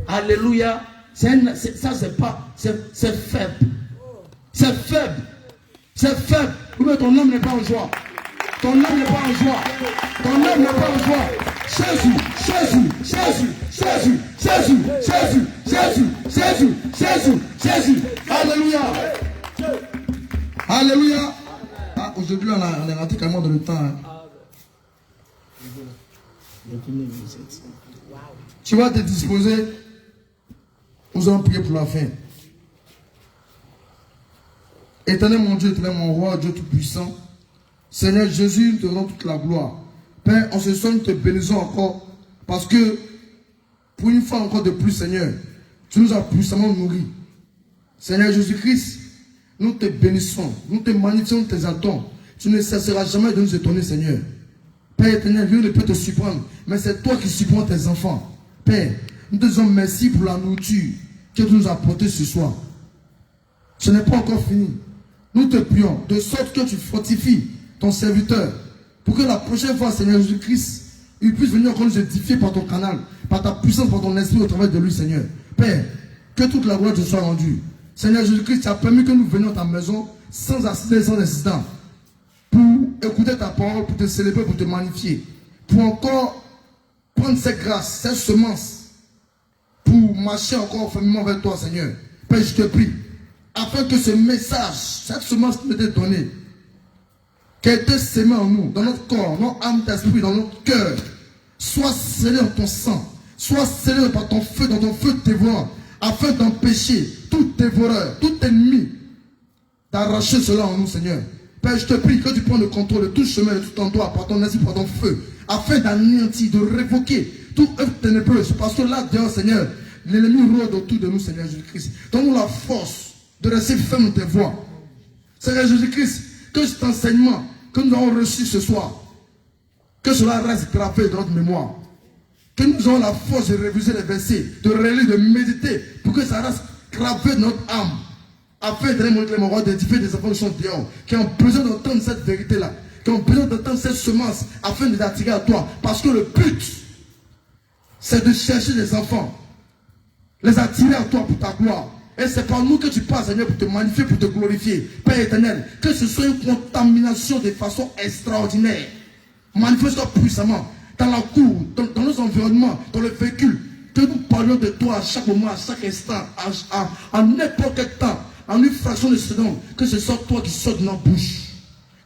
Alléluia. Ça, c'est pas. C'est faible. C'est faible. C'est faible. Mais ton âme n'est pas en joie. Ton âme n'est pas en joie. Ton âme n'est pas en joie. Jésus, Jésus, Jésus, Jésus, Jésus, Jésus, Jésus, Jésus, Jésus, Jésus. Alléluia. Alléluia. Ah, aujourd'hui, on est rentré carrément dans le temps. Hein. Tu vas te disposer. Nous allons prier pour la fin. Éternel mon Dieu, éternel mon roi, Dieu tout-puissant. Seigneur Jésus, nous te rendons toute la gloire. Père, en ce soir, nous te bénissons encore. Parce que, pour une fois encore de plus, Seigneur, tu nous as puissamment nourris. Seigneur Jésus-Christ, nous te bénissons, nous te magnifions, nous t'exaltons. Tu ne cesseras jamais de nous étonner, Seigneur. Père éternel, Dieu ne peut te surprendre, mais c'est toi qui surprends tes enfants. Père, nous te disons merci pour la nourriture que tu nous as apportée ce soir. Ce n'est pas encore fini. Nous te prions de sorte que tu fortifies ton serviteur pour que la prochaine fois, Seigneur Jésus-Christ, il puisse venir encore nous édifier par ton canal, par ta puissance, par ton esprit au travers de lui, Seigneur. Père, que toute la gloire te soit rendue. Seigneur Jésus-Christ, tu as permis que nous venions à ta maison sans assister, sans incident, pour écouter ta parole, pour te célébrer, pour te magnifier, pour encore prendre cette grâce, cette semence, pour marcher encore fermement vers toi, Seigneur. Père, je te prie, afin que ce message, cette semence qui t'est donnée, qu'elle te sémée en nous, dans notre corps, dans notre âme, d'esprit, dans notre cœur, soit scellée dans ton sang, soit scellée par ton feu, dans ton feu dévorant, afin d'empêcher tout dévoreur, tout ennemi, d'arracher cela en nous, Seigneur. Père, je te prie que tu prennes le contrôle de tout chemin, de tout endroit, par ton esprit, par ton feu, afin d'anéantir, de révoquer tout œuvre ténébreuse. Parce que là, Dieu, Seigneur, l'ennemi rôde autour de nous, Seigneur Jésus-Christ. Donne-nous la force de rester ferme dans tes voies. Seigneur Jésus-Christ, que cet enseignement que nous avons reçu ce soir, que cela reste gravé dans notre mémoire. Que nous ayons la force de réviser les versets, de relire, de méditer, pour que ça reste gravé dans notre âme. Afin de montrer mon roi, d'édifier des enfants qui sont dehors, qui ont besoin d'entendre cette vérité-là, qui ont besoin d'entendre cette semence, afin de les attirer à toi. Parce que le but, c'est de chercher des enfants, les attirer à toi pour ta gloire. Et c'est par nous que tu passes, Seigneur, pour te magnifier, pour te glorifier. Père éternel, que ce soit une contamination de façon extraordinaire. Manifeste-toi puissamment dans la cour, dans nos environnements, dans le véhicule. Que nous parlions de toi à chaque moment, à chaque instant, à n'importe quel temps, en une fraction de seconde. Que ce soit toi qui sors de notre bouche.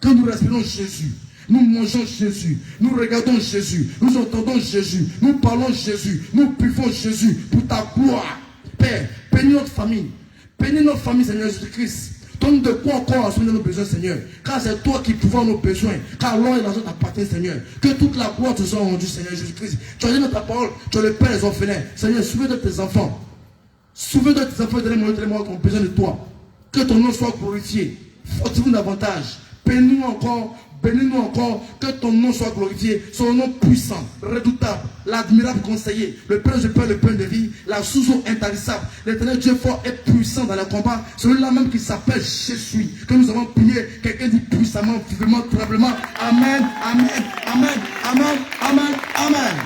Que nous respirons Jésus. Nous mangeons Jésus, nous regardons Jésus, nous entendons Jésus, nous parlons Jésus, nous buvons Jésus pour ta gloire. Père, bénis notre famille, Seigneur Jésus-Christ. Donne de quoi encore assumer nos besoins, Seigneur. Car c'est toi qui pourvois nos besoins. Car l'or et l'argent t'appartiennent, Seigneur. Que toute la gloire te soit rendue, Seigneur Jésus-Christ. Tu as dit dans ta parole, tu es le Père des orphelins. Seigneur, souviens-toi de tes enfants. Souviens-toi de tes enfants, donne-moi qui ont besoin de toi. Que ton nom soit glorifié. Fortifie-nous davantage. Bénis-nous encore. Bénis-nous encore, que ton nom soit glorifié, son nom puissant, redoutable, l'admirable conseiller, le Père du Père, le Père de vie, la source intarissable, l'éternel Dieu fort et puissant dans le combat, celui-là même qui s'appelle Jésus, que nous avons prié, quelqu'un dit puissamment, vivement, tremblement, Amen, Amen, Amen, Amen, Amen, Amen.